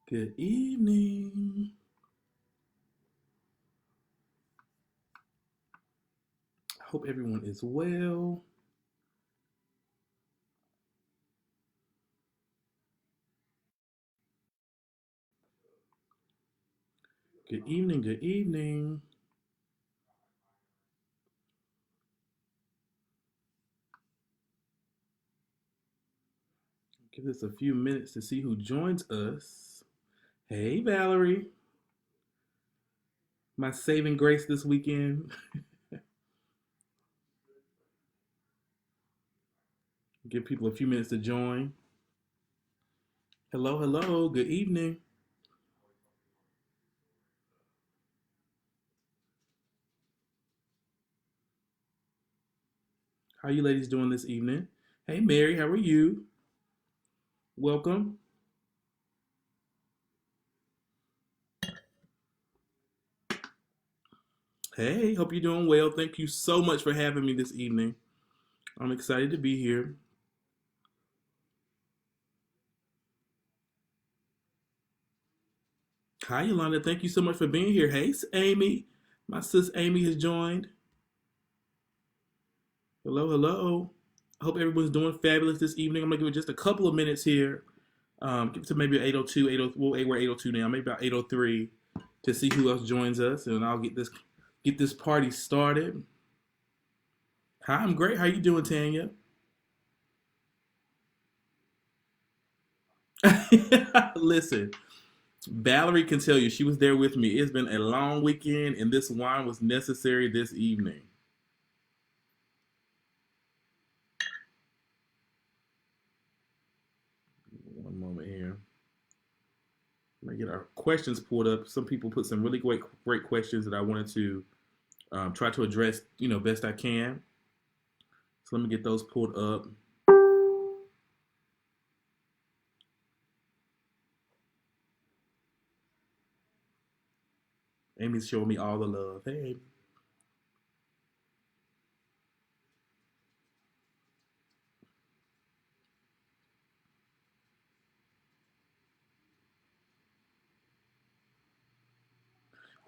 Good evening. I hope everyone is well. Good evening. Good evening. Give this a few minutes to see who joins us. Hey, Valerie. My saving grace this weekend. Give people a few minutes to join. Hello, hello. Good evening. How are you ladies doing this evening? Hey, Mary. How are you? Welcome. Hey, hope you're doing well. Thank you so much for having me this evening. I'm excited to be here. Hi, Yolanda. Thank you so much for being here. Hey, Amy. My sis Amy has joined. Hello, hello. I hope everyone's doing fabulous this evening. I'm gonna give it just a couple of minutes here. Get to maybe 8:02, 80. Well, we're 8:02 now. Maybe about 8:03 to see who else joins us, and I'll get this party started. Hi, I'm great. How you doing, Tanya? Listen, Valerie can tell you she was there with me. It's been a long weekend, and this wine was necessary this evening. One moment here. Let me get our questions pulled up. Some people put some really great questions that I wanted to try to address, best I can. So let me get those pulled up. Amy's showing me all the love. Hey, Amy.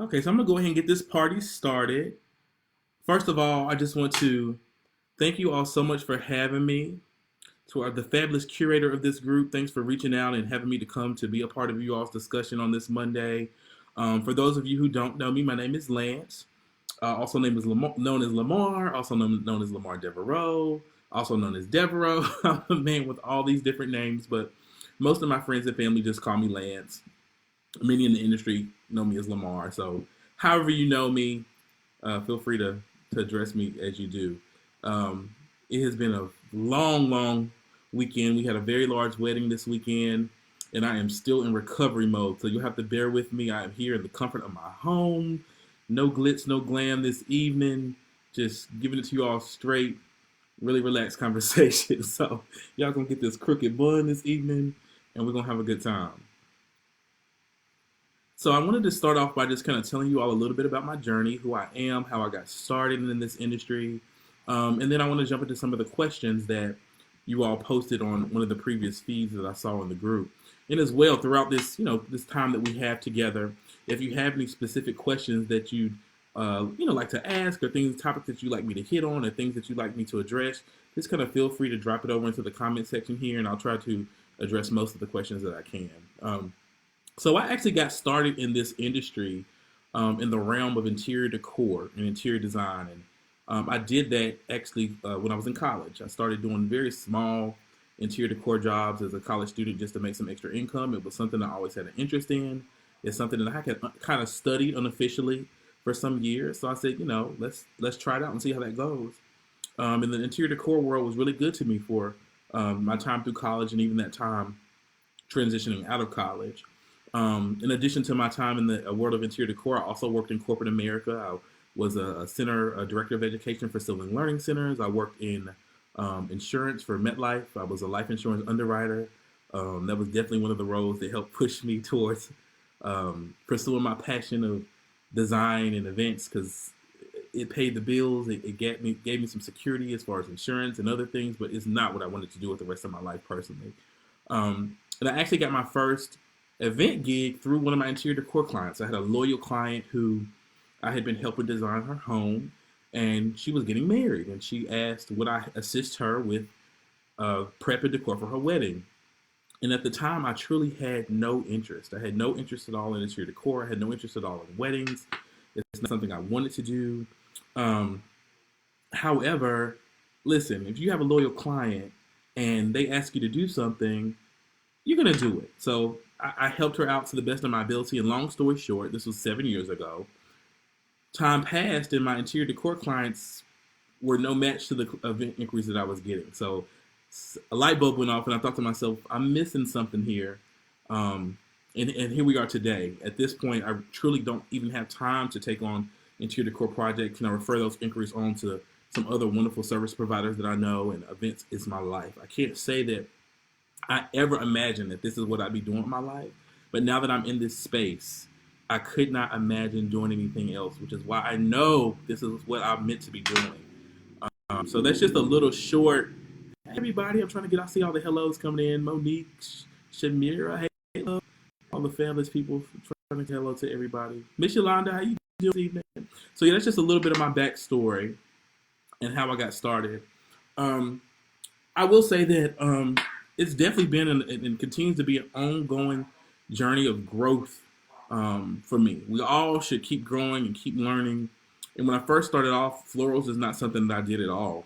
Okay, so I'm gonna go ahead and get this party started. First of all, I just want to thank you all so much for having me. To the fabulous curator of this group, thanks for reaching out and having me to come to be a part of you all's discussion on this Monday. For those of you who don't know me, my name is Lance. Also known as Lamar, also known as Lamar Devereaux, also known as Devereaux. I'm a man with all these different names, but most of my friends and family just call me Lance. Many in the industry know me as Lamar. So, however you know me, feel free to address me as you do. It has been a long, long weekend. We had a very large wedding this weekend, and I am still in recovery mode. So you'll have to bear with me. I am here in the comfort of my home. No glitz, no glam this evening. Just giving it to you all straight, really relaxed conversation. So y'all gonna get this crooked bun this evening, and we're gonna have a good time. So I wanted to start off by just kind of telling you all a little bit about my journey, who I am, how I got started in this industry, and then I want to jump into some of the questions that you all posted on one of the previous feeds that I saw in the group. And as well, throughout this, this time that we have together, if you have any specific questions that you'd like to ask, or topics that you'd like me to hit on, or things that you'd like me to address, just kind of feel free to drop it over into the comment section here, and I'll try to address most of the questions that I can. So I actually got started in this industry in the realm of interior decor and interior design, and I did that actually when I was in college. I started doing very small interior decor jobs as a college student just to make some extra income. It was something I always had an interest in. It's something that I had kind of studied unofficially for some years. So I said, let's try it out and see how that goes. And the interior decor world was really good to me for my time through college and even that time transitioning out of college. In addition to my time in the world of interior decor, I also worked in corporate America. I was a director of education for Sibling Learning Centers. I worked in insurance for MetLife. I was a life insurance underwriter. That was definitely one of the roles that helped push me towards pursuing my passion of design and events because it paid the bills. It gave me some security as far as insurance and other things, but it's not what I wanted to do with the rest of my life personally. And I actually got my first event gig through one of my interior decor clients. I had a loyal client who I had been helping design her home, and she was getting married, and she asked would I assist her with prep and decor for her wedding. And at the time, I truly had no interest. I had no interest at all in interior decor. I had no interest at all in weddings. It's not something I wanted to do. Um, However, listen, if you have a loyal client and they ask you to do something, you're gonna do it. So I helped her out to the best of my ability. And long story short, this was 7 years ago. Time passed, and my interior decor clients were no match to the event inquiries that I was getting. So a light bulb went off, and I thought to myself, I'm missing something here. And here we are today. At this point, I truly don't even have time to take on interior decor projects, and I refer those inquiries on to some other wonderful service providers that I know, and events is my life. I can't say that I ever imagined that this is what I'd be doing with my life, but now that I'm in this space, I could not imagine doing anything else, which is why I know this is what I'm meant to be doing. So that's just a little short. Hey everybody, I'm trying to get. I see all the hellos coming in. Monique, Shamira, hey, hello. All the fabulous people trying to say hello to everybody. Miss Yolanda, how you doing this evening? So yeah, that's just a little bit of my backstory and how I got started. Um, I will say that it's definitely been and continues to be an ongoing journey of growth for me. We all should keep growing and keep learning. And when I first started off, florals is not something that I did at all.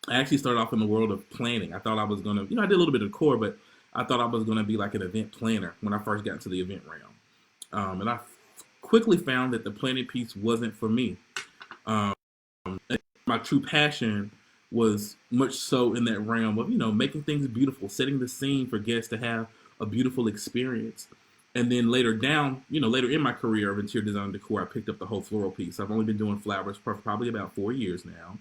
I actually started off in the world of planning. I thought I was going to, I did a little bit of decor, but I thought I was going to be like an event planner when I first got into the event realm. And I quickly found that the planning piece wasn't for me. Um, my true passion was much so in that realm of, making things beautiful, setting the scene for guests to have a beautiful experience. And then later down, later in my career of interior design and decor, I picked up the whole floral piece. I've only been doing flowers for probably about 4 years now.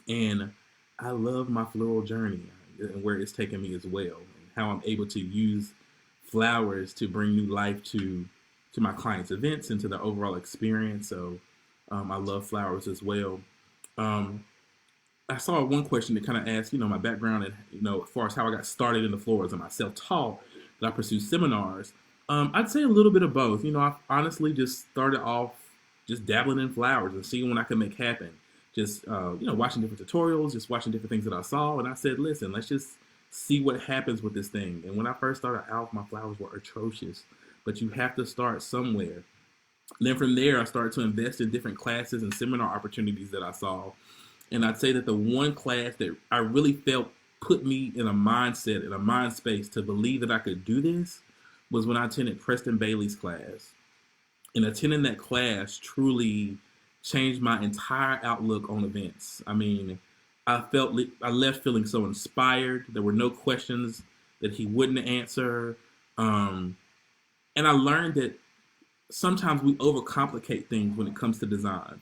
And I love my floral journey and where it's taken me as well, and how I'm able to use flowers to bring new life to my clients' events and to the overall experience. So I love flowers as well. Um, I saw one question that kind of asked, my background and, as far as how I got started in the florals. Am I self-taught? Did I pursue seminars? I'd say a little bit of both. I honestly just started off just dabbling in flowers and seeing what I could make happen. Just, watching different tutorials, just watching different things that I saw. And I said, listen, let's just see what happens with this thing. And when I first started out, my flowers were atrocious. But you have to start somewhere. And then from there, I started to invest in different classes and seminar opportunities that I saw. And I'd say that the one class that I really felt put me in a mindset, in a mind space to believe that I could do this was when I attended Preston Bailey's class. And attending that class truly changed my entire outlook on events. I mean, I left feeling so inspired. There were no questions that he wouldn't answer. And I learned that sometimes we overcomplicate things when it comes to design.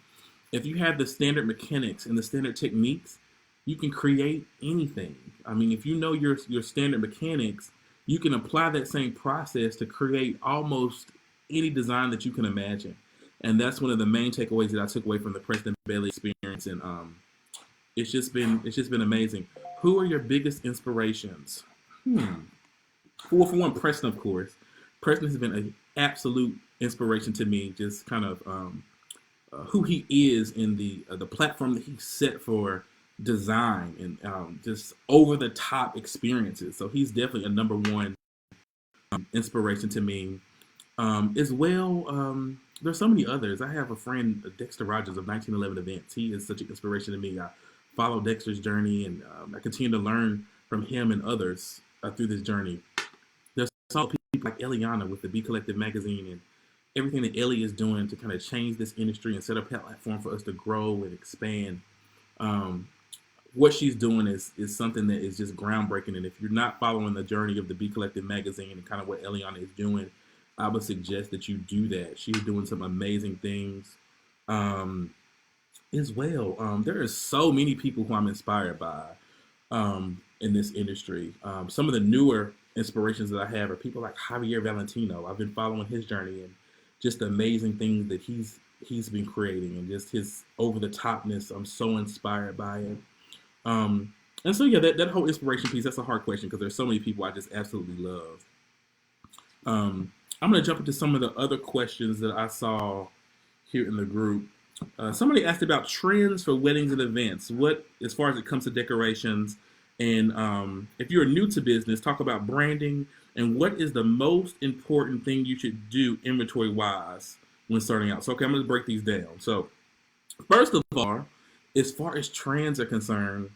If you have the standard mechanics and the standard techniques, you can create anything. I mean, if you know your standard mechanics, you can apply that same process to create almost any design that you can imagine. And that's one of the main takeaways that I took away from the Preston Bailey experience. And it's just been amazing. Who are your biggest inspirations? Well, for one, Preston, of course. Preston has been an absolute inspiration to me. Just kind of who he is in the platform that he set for design and just over the top experiences. So he's definitely a number one inspiration to me. As well, there's so many others. I have a friend, Dexter Rogers of 1911 Events. He is such an inspiration to me. I follow Dexter's journey, and I continue to learn from him and others through this journey. There's some people like Eliana with the Be Collective magazine and everything that Ellie is doing to kind of change this industry and set up a platform for us to grow and expand. What she's doing is something that is just groundbreaking. And if you're not following the journey of the Be Collective magazine and kind of what Eliana is doing, I would suggest that you do that. She's doing some amazing things as well. There are so many people who I'm inspired by in this industry. Some of the newer inspirations that I have are people like Javier Valentino. I've been following his journey and just the amazing things that he's been creating and just his over the topness. I'm so inspired by it. And so yeah, that whole inspiration piece, that's a hard question because there's so many people I just absolutely love. I'm going to jump into some of the other questions that I saw here in the group. Somebody asked about trends for weddings and events. What, as far as it comes to decorations, and if you're new to business, talk about branding and what is the most important thing you should do inventory wise when starting out. So, okay, I'm going to break these down. So, first of all, as far as trends are concerned,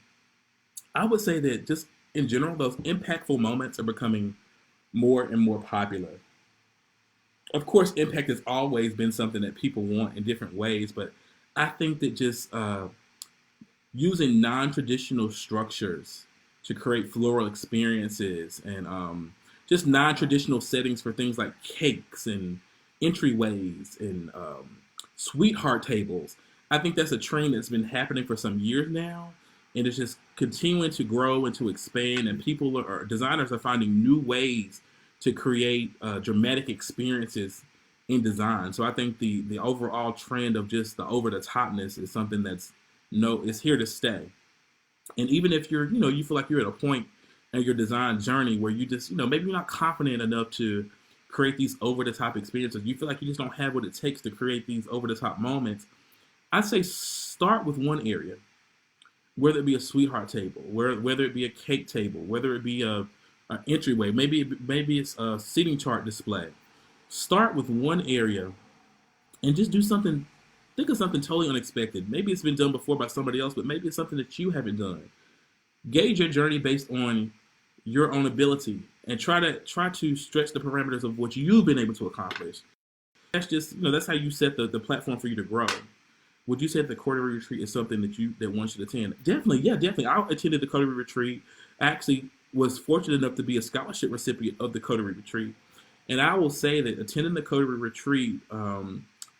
I would say that just in general, those impactful moments are becoming more and more popular. Of course, impact has always been something that people want in different ways, but I think that just using non-traditional structures to create floral experiences and just non-traditional settings for things like cakes and entryways and sweetheart tables. I think that's a trend that's been happening for some years now, and it's just continuing to grow and to expand. And people are designers are finding new ways to create dramatic experiences in design. So I think the overall trend of just the over the topness is something that's no is here to stay. And even if you're, you feel like you're at a point in your design journey where you just, maybe you're not confident enough to create these over the top experiences, you feel like you just don't have what it takes to create these over the top moments, I'd say start with one area, whether it be a sweetheart table, whether it be a cake table, whether it be a entryway, maybe it's a seating chart display. Start with one area and just do something. Think of something totally unexpected. Maybe it's been done before by somebody else, but maybe it's something that you haven't done. Gauge your journey based on your own ability and try to stretch the parameters of what you've been able to accomplish. That's just that's how you set the platform for you to grow. Would you say that the Coterie Retreat is something that one should attend? Definitely, yeah, definitely. I attended the Coterie Retreat. I actually was fortunate enough to be a scholarship recipient of the Coterie Retreat, and I will say that attending the Coterie Retreat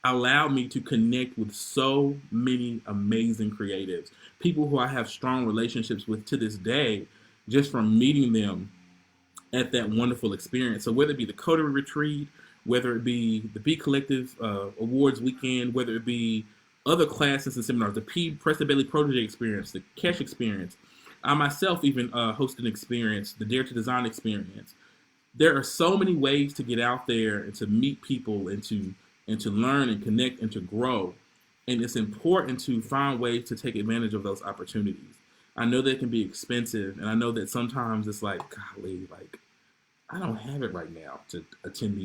allowed me to connect with so many amazing creatives, people who I have strong relationships with to this day, just from meeting them at that wonderful experience. So whether it be the Coterie Retreat, whether it be the B Collective Awards Weekend, whether it be other classes and seminars, the Preston Bailey Protege Experience, the Cash Experience, I myself even hosted an experience, the Dare to Design Experience. There are so many ways to get out there and to meet people and to learn and connect and to grow. And it's important to find ways to take advantage of those opportunities. I know they can be expensive, and I know that sometimes it's like, golly, like I don't have it right now to attend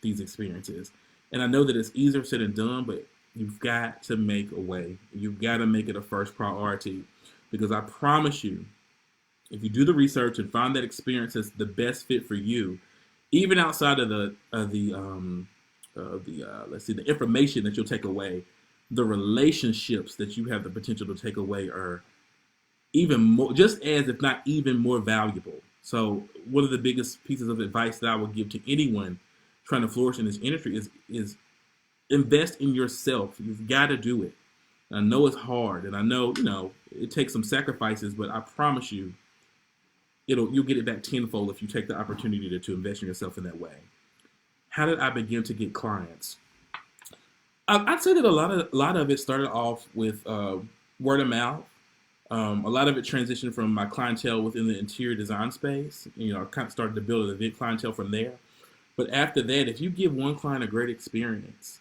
these experiences. And I know that it's easier said than done, but you've got to make a way. You've got to make it a first priority, because I promise you, if you do the research and find that experience is the best fit for you, even outside of the information that you'll take away, the relationships that you have the potential to take away are even more, just as if not even more valuable. So one of the biggest pieces of advice that I would give to anyone trying to flourish in this industry is invest in yourself. You've got to do it. I know it's hard, and I know it takes some sacrifices, but I promise you, you'll get it back tenfold if you take the opportunity to invest in yourself in that way. How did I begin to get clients? I'd say that a lot of it started off with word of mouth. A lot of it transitioned from my clientele within the interior design space. I kind of started to build an event clientele from there. But after that, if you give one client a great experience,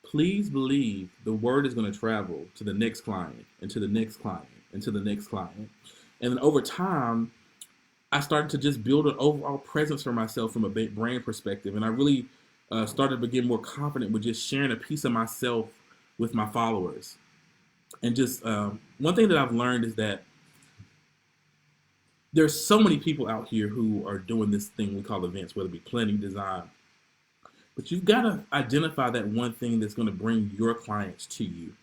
please believe the word is going to travel to the next client and to the next client and to the next client. And then over time, I started to just build an overall presence for myself from a brand perspective. And I really started to get more confident with just sharing a piece of myself with my followers. And just one thing that I've learned is that there's so many people out here who are doing this thing we call events, whether it be planning, design. But you've got to identify that one thing that's going to bring your clients to you.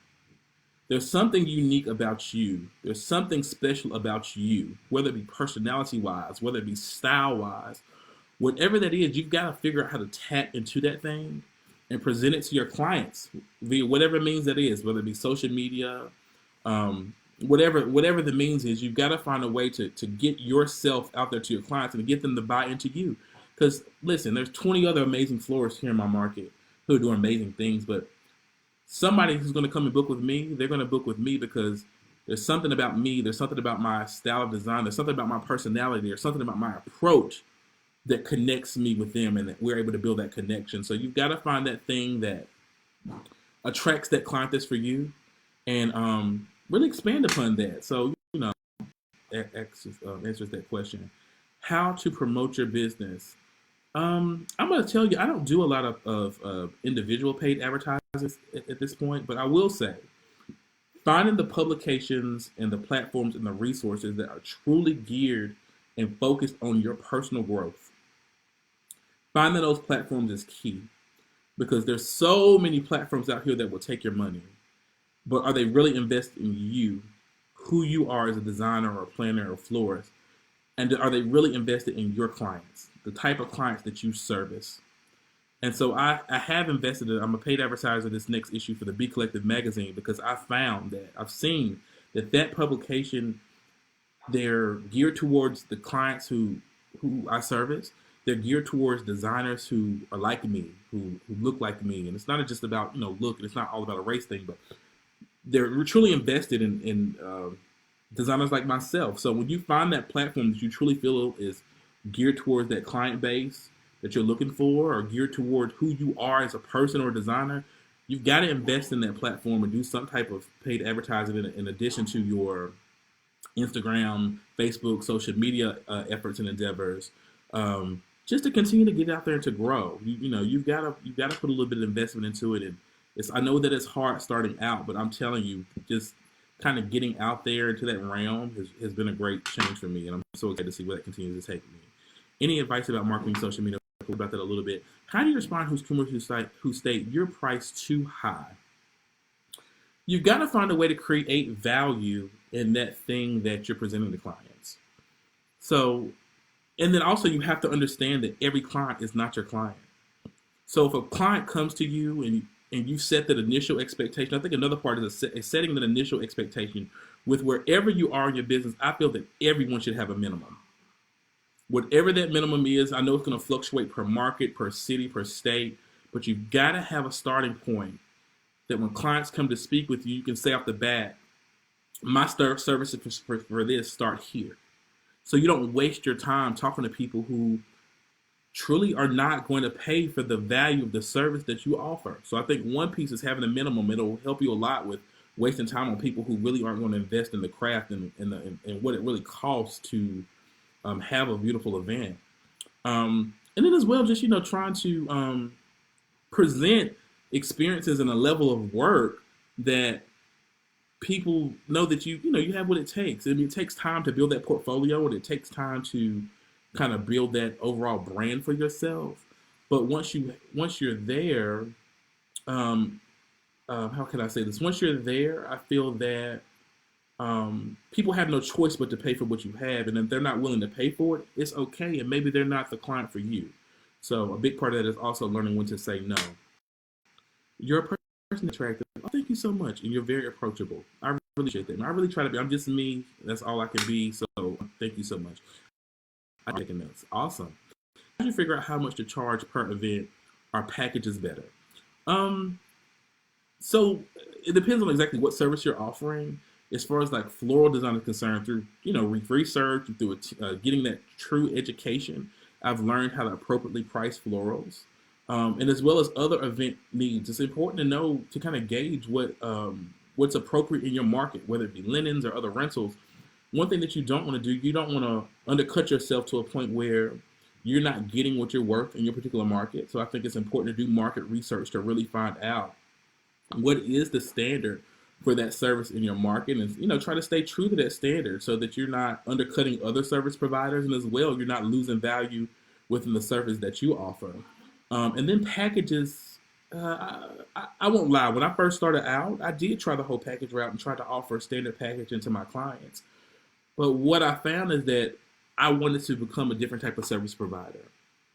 There's something unique about you. There's something special about you, whether it be personality-wise, whether it be style-wise. Whatever that is, you've got to figure out how to tap into that thing and present it to your clients via whatever means that is, whether it be social media, whatever the means is. You've got to find a way to get yourself out there to your clients and get them to buy into you. Because, listen, there's 20 other amazing florists here in my market who are doing amazing things, but somebody who's going to come and book with me, they're going to book with me because there's something about me, there's something about my style of design, there's something about my personality, there's something about my approach that connects me with them, and that we're able to build that connection. So you've got to find that thing that attracts that client that's for you, and really expand upon that. So answers that question. How to promote your business? I'm going to tell you, I don't do a lot of individual paid advertisements at this point, but I will say, finding the publications and the platforms and the resources that are truly geared and focused on your personal growth. Finding those platforms is key, because there's so many platforms out here that will take your money, but are they really investing in you, who you are as a designer or a planner or florist? And are they really invested in your clients, the type of clients that you service? And so I have invested in, I'm a paid advertiser this next issue for the Be Collective magazine, because I found that, I've seen that publication, they're geared towards the clients who I service. They're geared towards designers who are like me, who look like me. And it's not just about, look, and it's not all about a race thing, but they're truly invested in designers like myself. So when you find that platform that you truly feel is geared towards that client base that you're looking for, or geared toward who you are as a person or a designer, you've got to invest in that platform and do some type of paid advertising in addition to your Instagram, Facebook, social media efforts and endeavors, just to continue to get out there and to grow. You've got to put a little bit of investment into it. And I know that it's hard starting out, but I'm telling you, just kind of getting out there into that realm has been a great change for me, and I'm so excited to see where that continues to take me. Any advice about marketing social media? We'll talk about that a little bit. How do you respond to consumers who state your price too high? You've got to find a way to create value in that thing that you're presenting to clients. So, and then also you have to understand that every client is not your client. So if a client comes to you and you set that initial expectation, I think another part is setting that initial expectation with wherever you are in your business. I feel that everyone should have a minimum. Whatever that minimum is, I know it's going to fluctuate per market, per city, per state, but you've got to have a starting point that when clients come to speak with you, you can say off the bat, my services for this start here. So you don't waste your time talking to people who truly are not going to pay for the value of the service that you offer. So I think one piece is having a minimum. It'll help you a lot with wasting time on people who really aren't going to invest in the craft and what it really costs to have a beautiful event. And then as well, just trying to present experiences and a level of work that people know that you have what it takes. I mean, it takes time to build that portfolio, and it takes time to kind of build that overall brand for yourself. But once you're there, how can I say this? Once you're there, I feel that people have no choice but to pay for what you have, and if they're not willing to pay for it, it's okay, and maybe they're not the client for you. So a big part of that is also learning when to say no. You're a person attractive. Oh, thank you so much, and you're very approachable. I really appreciate that. And I really try to be. I'm just me. That's all I can be. So thank you so much. I'm taking notes. Awesome. How do you figure out how much to charge per event? Are packages better? So it depends on exactly what service you're offering. As far as like floral design is concerned, through research, through getting that true education, I've learned how to appropriately price florals, and as well as other event needs. It's important to know to kind of gauge what's appropriate in your market, whether it be linens or other rentals. One thing that you don't want to do, you don't want to undercut yourself to a point where you're not getting what you're worth in your particular market. So I think it's important to do market research to really find out what is the standard for that service in your market, and try to stay true to that standard so that you're not undercutting other service providers, and as well you're not losing value within the service that you offer. And then packages, I won't lie, when I first started out, I did try the whole package route and tried to offer a standard package to my clients. But what I found is that I wanted to become a different type of service provider.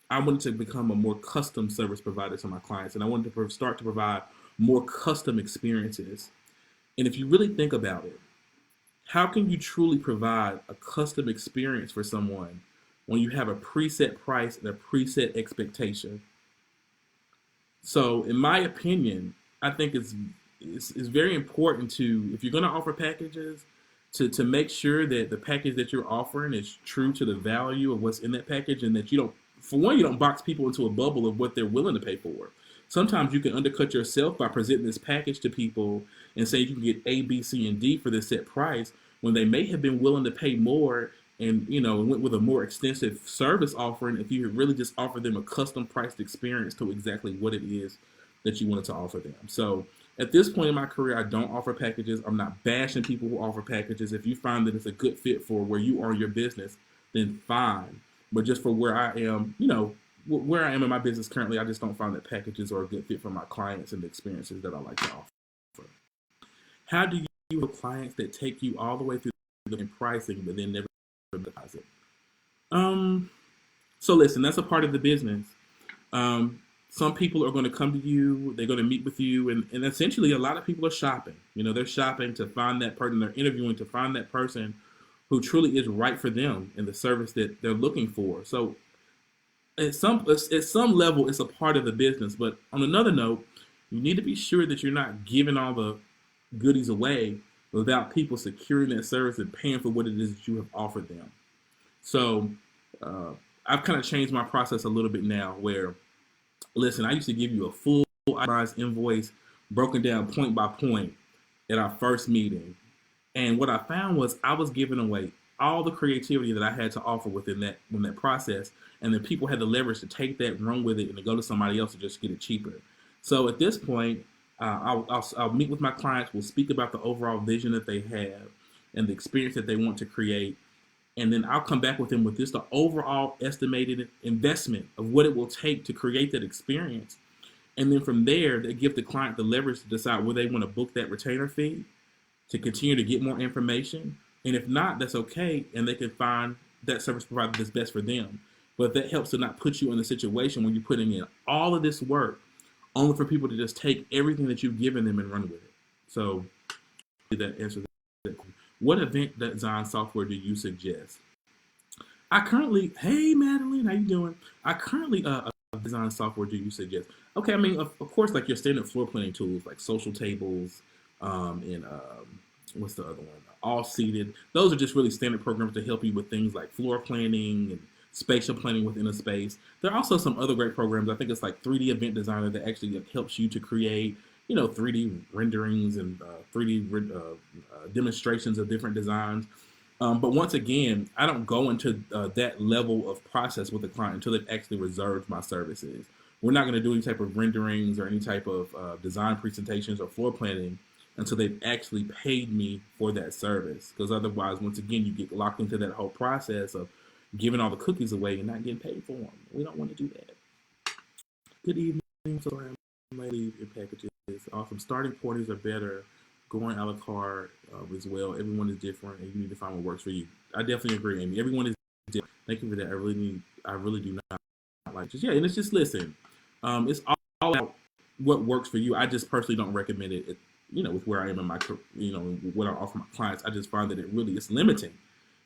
I wanted to become a more custom service provider to my clients, and I wanted to start to provide more custom experiences. And if you really think about it, how can you truly provide a custom experience for someone when you have a preset price and a preset expectation? So in my opinion, I think it's very important to, if you're going to offer packages, to make sure that the package that you're offering is true to the value of what's in that package, and that you don't for one, you don't box people into a bubble of what they're willing to pay for. Sometimes you can undercut yourself by presenting this package to people and say you can get A, B, C, and D for this set price when they may have been willing to pay more and went with a more extensive service offering if you really just offered them a custom priced experience to exactly what it is that you wanted to offer them. So at this point in my career, I don't offer packages. I'm not bashing people who offer packages. If you find that it's a good fit for where you are in your business, then fine. But just for where I am, where I am in my business currently, I just don't find that packages are a good fit for my clients and the experiences that I like to offer. How do you have clients that take you all the way through the pricing but then never deposit? So listen, that's a part of the business. Some people are going to come to you, they're going to meet with you, and essentially a lot of people are shopping. They're shopping to find that person, they're interviewing to find that person who truly is right for them and the service that they're looking for. So at some level, it's a part of the business. But on another note, you need to be sure that you're not giving all the goodies away without people securing that service and paying for what it is that you have offered them. So I've kind of changed my process a little bit now where, listen, I used to give you a full itemized invoice broken down point by point at our first meeting. And what I found was I was giving away all the creativity that I had to offer within that process, and then people had the leverage to take that, run with it, and to go to somebody else to just get it cheaper. So at this point, I'll meet with my clients. We'll speak about the overall vision that they have and the experience that they want to create, and then I'll come back with them with just the overall estimated investment of what it will take to create that experience. And then from there, they give the client the leverage to decide whether they want to book that retainer fee to continue to get more information. And if not, that's okay, and they can find that service provider that's best for them. But that helps to not put you in a situation where you're putting in all of this work only for people to just take everything that you've given them and run with it. So that answers that question. What event design software do you suggest? Hey Madeline, how you doing? Design software do you suggest? Okay, I mean, of course, like your standard floor planning tools like social tables, and what's the other one? All seated. Those are just really standard programs to help you with things like floor planning and spatial planning within a space. There are also some other great programs. I think it's like 3D Event Designer that actually helps you to create, 3D renderings and 3D demonstrations of different designs. But once again, I don't go into that level of process with the client until they've actually reserved my services. We're not going to do any type of renderings or any type of design presentations or floor planning until they've actually paid me for that service. Because otherwise, once again, you get locked into that whole process of giving all the cookies away and not getting paid for them. We don't want to do that. Good evening. Sorry, I might leave your packages. Awesome. Starting parties are better. Going a la carte as well. Everyone is different, and you need to find what works for you. I definitely agree, Amy. Everyone is different. Thank you for that. I really do not like just and it's just listen. It's all about what works for you. I just personally don't recommend it. With where I am in my, what I offer my clients, I just find that it's limiting.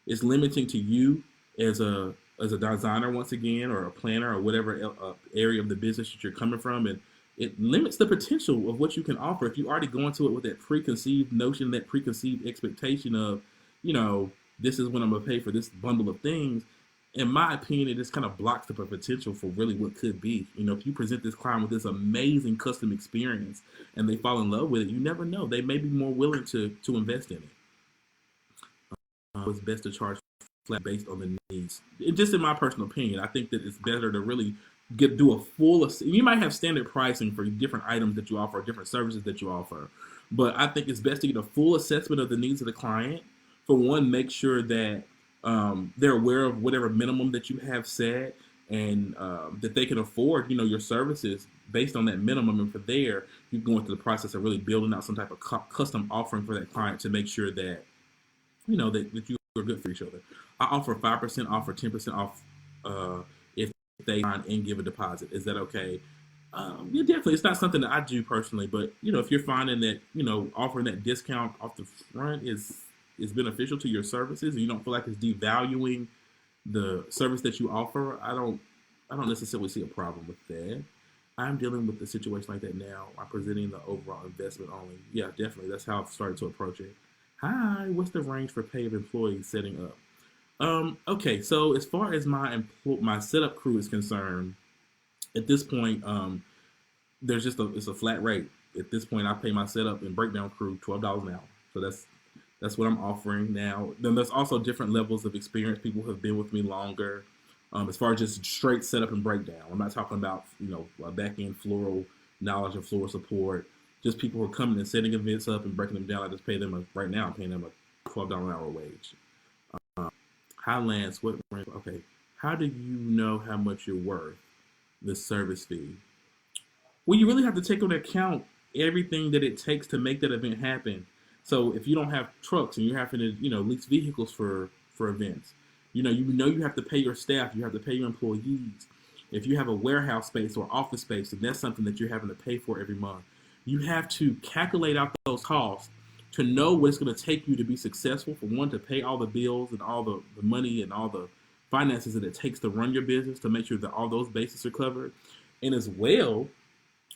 It's limiting to you as a designer once again, or a planner, or whatever area of the business that you're coming from, and it limits the potential of what you can offer if you already go into it with that preconceived notion, that preconceived expectation of, this is what I'm gonna pay for this bundle of things. In my opinion, it just kind of blocks the potential for really what could be. If you present this client with this amazing custom experience and they fall in love with it, you never know. They may be more willing to invest in it. It's best to charge flat based on the needs. Just in my personal opinion, I think that it's better to really do a full. You might have standard pricing for different items that you offer, different services that you offer, but I think it's best to get a full assessment of the needs of the client. For one, make sure that they're aware of whatever minimum that you have set, and that they can afford, your services based on that minimum. And for there, you go into the process of really building out some type of custom offering for that client to make sure that, that you are good for each other. I offer 5% off or 10% off if they sign and give a deposit. Is that okay? Yeah, definitely. It's not something that I do personally, but if you're finding that offering that discount off the front is beneficial to your services, and you don't feel like it's devaluing the service that you offer, I don't necessarily see a problem with that. I'm dealing with a situation like that now. I'm presenting the overall investment only. Yeah, definitely. That's how I've started to approach it. Hi, what's the range for pay of employees setting up? Okay, so as far as my setup crew is concerned, at this point, there's just it's a flat rate. At this point, I pay my setup and breakdown crew $12 an hour. So that's what I'm offering now. Then there's also different levels of experience. People who have been with me longer. As far as just straight setup and breakdown, I'm not talking about back end floral knowledge and floral support. Just people who are coming and setting events up and breaking them down. I just pay them right now. I'm paying them a $12 an hour wage. Highlands, what? Okay, how do you know how much you're worth? The service fee. Well, you really have to take into account everything that it takes to make that event happen. So if you don't have trucks and you're having to, lease vehicles for events, you have to pay your staff, you have to pay your employees. If you have a warehouse space or office space, and that's something that you're having to pay for every month, you have to calculate out those costs to know what it's going to take you to be successful. For one, to pay all the bills and all the money and all the finances that it takes to run your business to make sure that all those bases are covered, and as well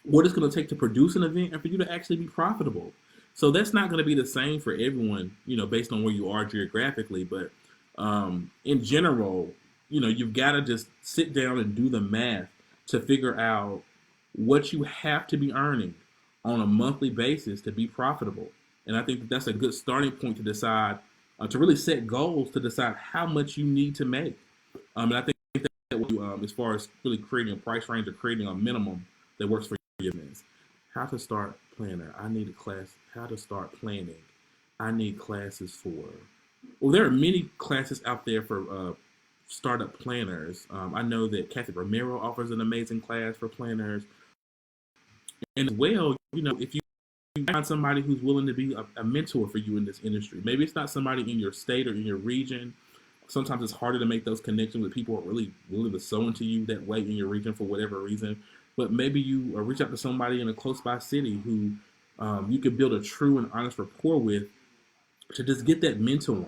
what it's going to take to produce an event and for you to actually be profitable. So that's not going to be the same for everyone, based on where you are geographically. But in general, you've got to just sit down and do the math to figure out what you have to be earning on a monthly basis to be profitable. And I think that that's a good starting point to decide, to really set goals to decide how much you need to make. And I think that as far as really creating a price range or creating a minimum that works for you. How to start planner. I need a class. How to start planning. I need classes for. Well, there are many classes out there for startup planners. I know that Kathy Romero offers an amazing class for planners. And as well, if you find somebody who's willing to be a mentor for you in this industry, maybe it's not somebody in your state or in your region. Sometimes it's harder to make those connections with people who are really willing to sow into you that way in your region for whatever reason. But maybe you reach out to somebody in a close by city who you could build a true and honest rapport with to just get that mentoring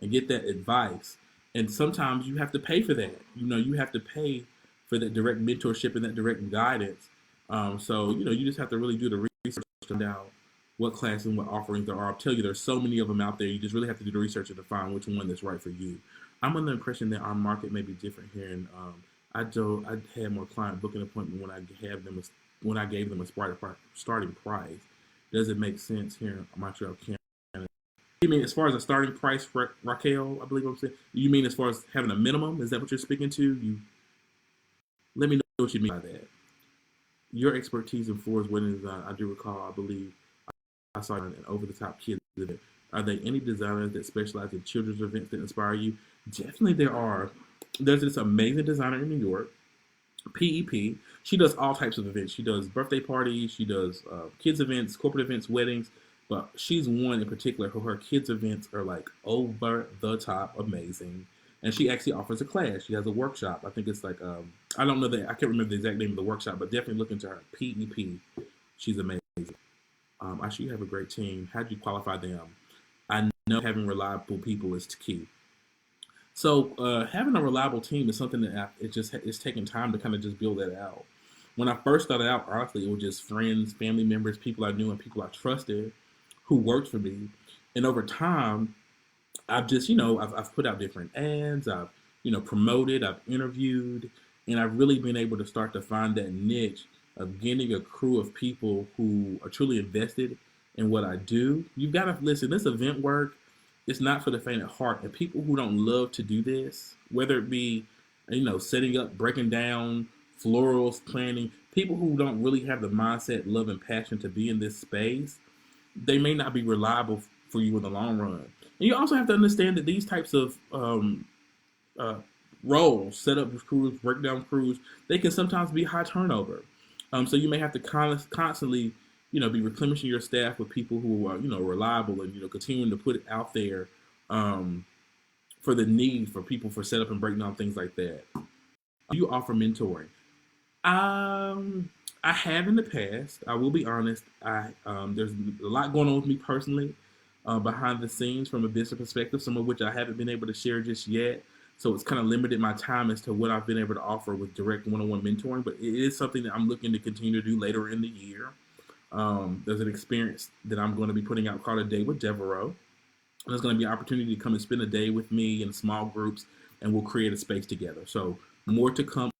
and get that advice. And sometimes you have to pay for that. You have to pay for that direct mentorship and that direct guidance. So you just have to really do the research to find out what classes and what offerings there are. I'll tell you, there's so many of them out there. You just really have to do the research to find which one that's right for you. I'm under the impression that our market may be different here, and I had more client booking appointment when I gave them a starting price. Does it make sense here in Montreal, Canada? You mean as far as a starting price, Raquel? I believe I'm saying. You mean as far as having a minimum? Is that what you're speaking to? You let me know what you mean by that. Your expertise in floors wedding design. I do recall. I believe I saw an over-the-top kids event. Are there any designers that specialize in children's events that inspire you? Definitely there are. There's this amazing designer in New York, PEP. She does all types of events. She does birthday parties. She does kids events, corporate events, weddings. But she's one in particular who her kids events are like over the top amazing. And she actually offers a class. She has a workshop. I think it's like I don't know I can't remember the exact name of the workshop, but definitely look into her. PEP. She's amazing. I should have a great team. How do you qualify them? I know having reliable people is key. So having a reliable team is something that it's taking time to kind of just build that out. When I first started out, honestly, it was just friends, family members, people I knew, and people I trusted who worked for me. And over time, I've just I've put out different ads. I've promoted. I've interviewed, and I've really been able to start to find that niche of getting a crew of people who are truly invested in what I do. You've got to listen. This event work, it's not for the faint of heart. And people who don't love to do this, whether it be, setting up, breaking down, florals, planning, people who don't really have the mindset, love, and passion to be in this space, they may not be reliable for you in the long run. And you also have to understand that these types of uh, roles, set up crews, breakdown crews, they can sometimes be high turnover. So you may have to constantly be replenishing your staff with people who are, reliable and, continuing to put it out there for the need for people for setup and breakdown, things like that. You offer mentoring. I have in the past. I will be honest. There's a lot going on with me personally behind the scenes from a business perspective, some of which I haven't been able to share just yet. So it's kind of limited my time as to what I've been able to offer with direct one-on-one mentoring. But it is something that I'm looking to continue to do later in the year. There's an experience that I'm going to be putting out called A Day with Devereaux. There's going to be an opportunity to come and spend a day with me in small groups, and we'll create a space together. So more to come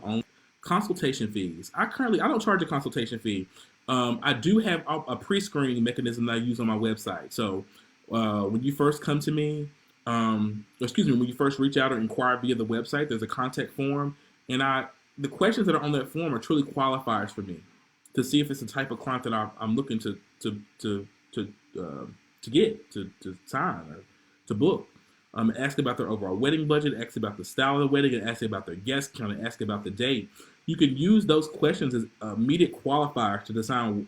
on consultation fees. I don't charge a consultation fee. I do have a pre-screening mechanism that I use on my website. So when you first come to me, when you first reach out or inquire via the website, there's a contact form, and the questions that are on that form are truly qualifiers for me to see if it's the type of client that I'm looking to uh, to sign or to book. Ask about their overall wedding budget, ask about the style of the wedding, and ask about their guest count, and ask about the date. You can use those questions as immediate qualifiers to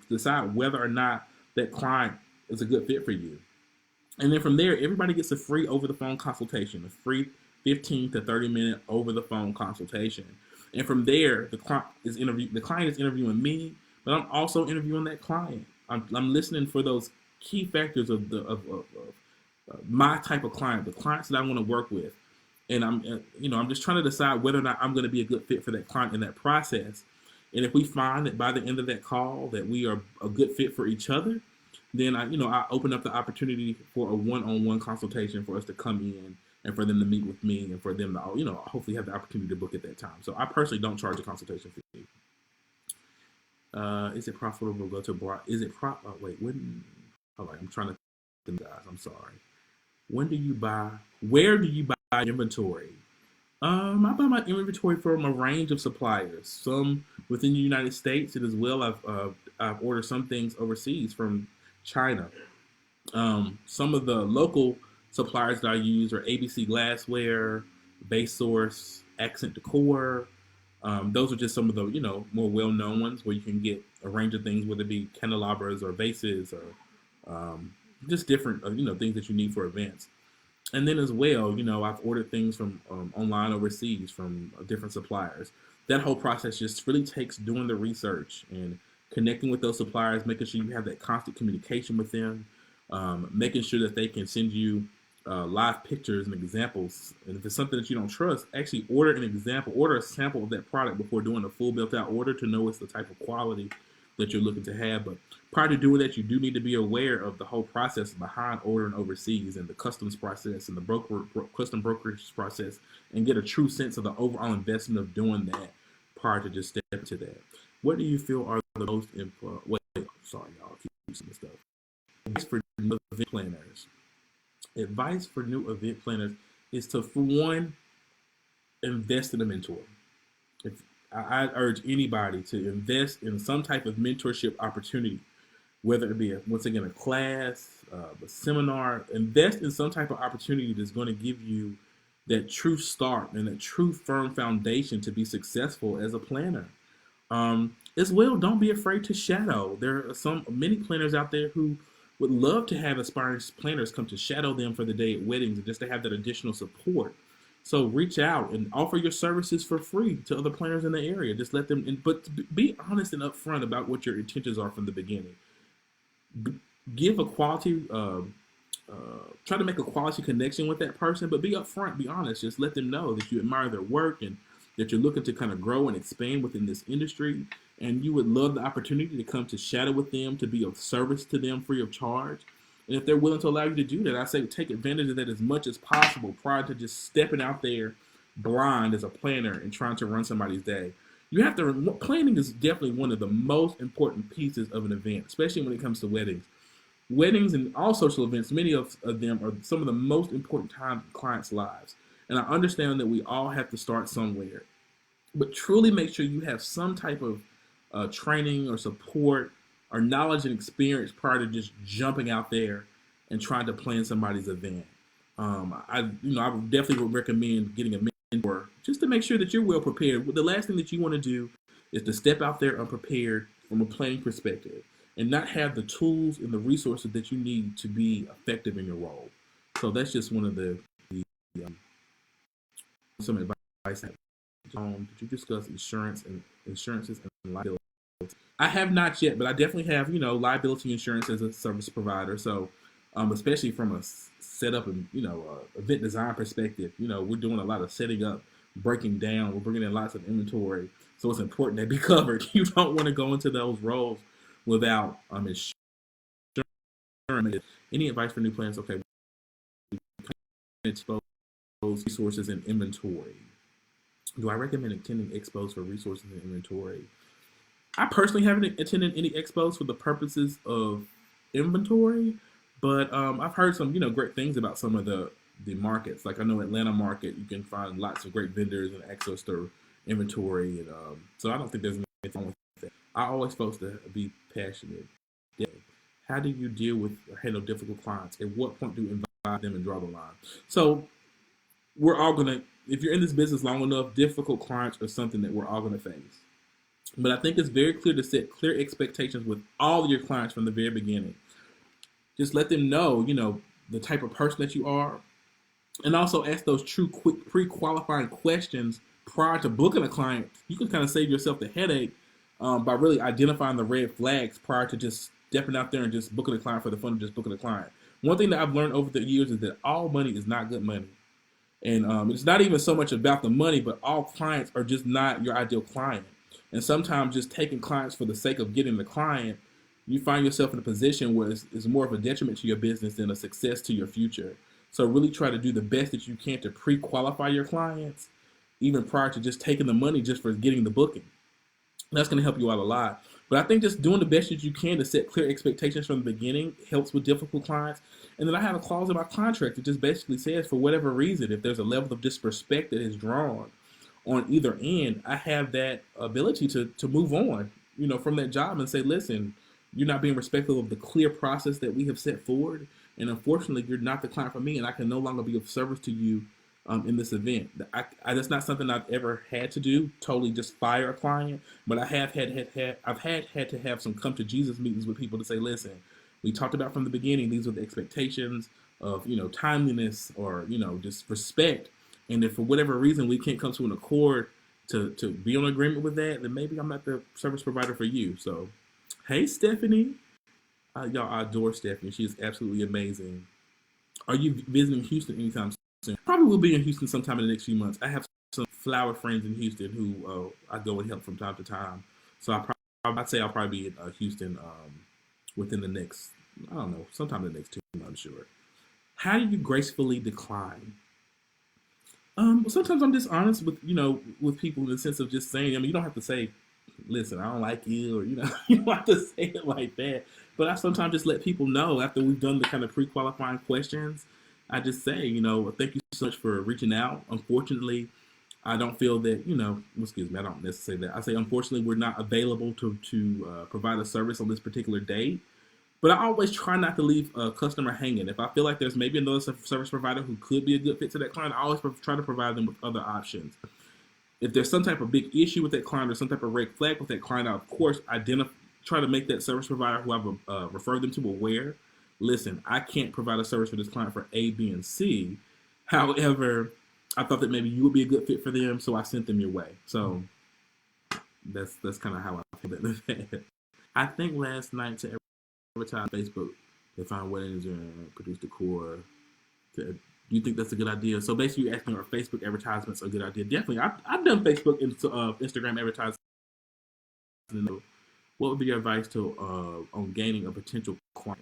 decide whether or not that client is a good fit for you. And then from there, everybody gets a free over the phone consultation, a free 15 to 30-minute over the phone consultation. And from there, the client is interviewing me, but I'm also interviewing that client. I'm listening for those key factors of my type of client, the clients that I want to work with, and I'm just trying to decide whether or not I'm going to be a good fit for that client in that process. And if we find that by the end of that call that we are a good fit for each other, then I open up the opportunity for a one-on-one consultation for us to come in and for them to meet with me and for them to hopefully have the opportunity to book at that time. So I personally don't charge a consultation fee. Is it profitable to go to bar? Is it wait, when? All right, I'm trying to think, guys. I'm sorry. When do you buy? Where do you buy inventory? I buy my inventory from a range of suppliers. Some within the United States, and as well, I've ordered some things overseas from China. Some of the local suppliers that I use are ABC Glassware, Base Source, Accent Decor. Those are just some of the more well-known ones where you can get a range of things, whether it be candelabras or vases or just different things that you need for events. And then as well, I've ordered things from online overseas from different suppliers. That whole process just really takes doing the research and connecting with those suppliers, making sure you have that constant communication with them, making sure that they can send you live pictures and examples. And if it's something that you don't trust, actually order a sample of that product before doing a full built out order to know it's the type of quality that you're looking to have. But prior to doing that, you do need to be aware of the whole process behind ordering overseas and the customs process and the custom brokerage process, and get a true sense of the overall investment of doing that prior to just step into that. What do you feel are the most important? Wait, sorry, y'all, keep using this stuff. Advice for new event planners. Advice for new event planners is to, for one, invest in a mentor. If I urge anybody to invest in some type of mentorship opportunity, whether it be once again a class, a seminar. Invest in some type of opportunity that's going to give you that true start and that true firm foundation to be successful as a planner. As well, don't be afraid to shadow. There are many planners out there who would love to have aspiring planners come to shadow them for the day at weddings and just to have that additional support. So reach out and offer your services for free to other planners in the area. Just let them, but be honest and upfront about what your intentions are from the beginning. Give a quality, try to make a quality connection with that person, but be upfront, be honest. Just let them know that you admire their work and that you're looking to kind of grow and expand within this industry, and you would love the opportunity to come to shadow with them, to be of service to them free of charge. And if they're willing to allow you to do that, I say take advantage of that as much as possible prior to just stepping out there blind as a planner and trying to run somebody's day. You have to, planning is definitely one of the most important pieces of an event, especially when it comes to weddings. Weddings and all social events, many of them are some of the most important times in clients' lives. And I understand that we all have to start somewhere. But truly make sure you have some type of training or support or knowledge and experience prior to just jumping out there and trying to plan somebody's event. I definitely would recommend getting a mentor just to make sure that you're well prepared. The last thing that you want to do is to step out there unprepared from a planning perspective and not have the tools and the resources that you need to be effective in your role. So that's just one of the some advice. Did you discuss insurances and liability? I have not yet, but I definitely have liability insurance as a service provider. So especially from a setup and event design perspective, we're doing a lot of setting up, breaking down. We're bringing in lots of inventory, so it's important that be covered. You don't want to go into those roles without insurance. Any advice for new plans? Okay, expose resources and inventory? Do I recommend attending expos for resources and inventory? I personally haven't attended any expos for the purposes of inventory, but I've heard some great things about some of the markets. Like I know Atlanta market, you can find lots of great vendors and access to inventory, and so I don't think there's anything wrong with that. I always supposed to be passionate. Yeah. How do you deal with or handle difficult clients? At what point do you invite them and draw the line? So we're all gonna, if you're in this business long enough, difficult clients are something that we're all gonna face. But I think it's very clear to set clear expectations with all of your clients from the very beginning. Just let them know, the type of person that you are, and also ask those true, quick, pre-qualifying questions prior to booking a client. You can kind of save yourself the headache by really identifying the red flags prior to just stepping out there and just booking a client for the fun of just booking a client. One thing that I've learned over the years is that all money is not good money. And it's not even so much about the money, but all clients are just not your ideal client. And sometimes just taking clients for the sake of getting the client, you find yourself in a position where it's more of a detriment to your business than a success to your future. So really try to do the best that you can to pre-qualify your clients, even prior to just taking the money just for getting the booking. That's going to help you out a lot. But I think just doing the best that you can to set clear expectations from the beginning helps with difficult clients. And then I have a clause in my contract that just basically says, for whatever reason, if there's a level of disrespect that is drawn on either end, I have that ability to move on, from that job and say, listen, you're not being respectful of the clear process that we have set forward. And unfortunately, you're not the client for me, and I can no longer be of service to you in this event. That's not something I've ever had to do. Totally just fire a client, but I have I've had to have some come to Jesus meetings with people to say, listen, we talked about from the beginning. These are the expectations of timeliness or just respect. And if for whatever reason we can't come to an accord to be on agreement with that, then maybe I'm not the service provider for you. So, hey Stephanie, y'all, I adore Stephanie. She is absolutely amazing. Are you visiting Houston anytime soon? Probably will be in Houston sometime in the next few months. I have some flower friends in Houston who I go and help from time to time. So I'd say I'll probably be in Houston within the next, I don't know, sometime in the next 2 months, sure. How do you gracefully decline? Well, sometimes I'm just honest with people in the sense of just saying. I mean, you don't have to say, "Listen, I don't like you," or you don't have to say it like that. But I sometimes just let people know after we've done the kind of pre-qualifying questions. I just say, thank you so much for reaching out. Unfortunately, I don't feel that excuse me, I don't necessarily say that. I say, unfortunately, we're not available to provide a service on this particular date. But I always try not to leave a customer hanging. If I feel like there's maybe another service provider who could be a good fit to that client, I always try to provide them with other options. If there's some type of big issue with that client or some type of red flag with that client, I of course try to make that service provider who I've referred them to aware. Listen, I can't provide a service for this client for A, B, and C. However, I thought that maybe you would be a good fit for them, so I sent them your way. So that's kind of how I feel that. I think last night to advertise Facebook, they find weddings and produce decor. Do you think that's a good idea? So basically, you're asking, are Facebook advertisements a good idea? Definitely. I've done Facebook and Instagram advertisements. What would be your advice on gaining a potential client?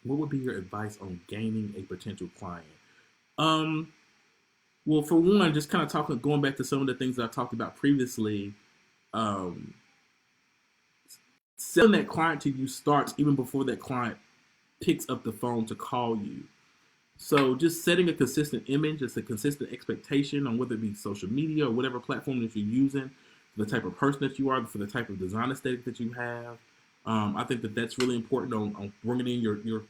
What would be your advice on gaining a potential client? Well, for one, just kind of going back to some of the things that I talked about previously. Selling that client to you starts even before that client picks up the phone to call you. So just setting a consistent image, just a consistent expectation on whether it be social media or whatever platform that you're using, for the type of person that you are, for the type of design aesthetic that you have. I think that's really important on bringing in your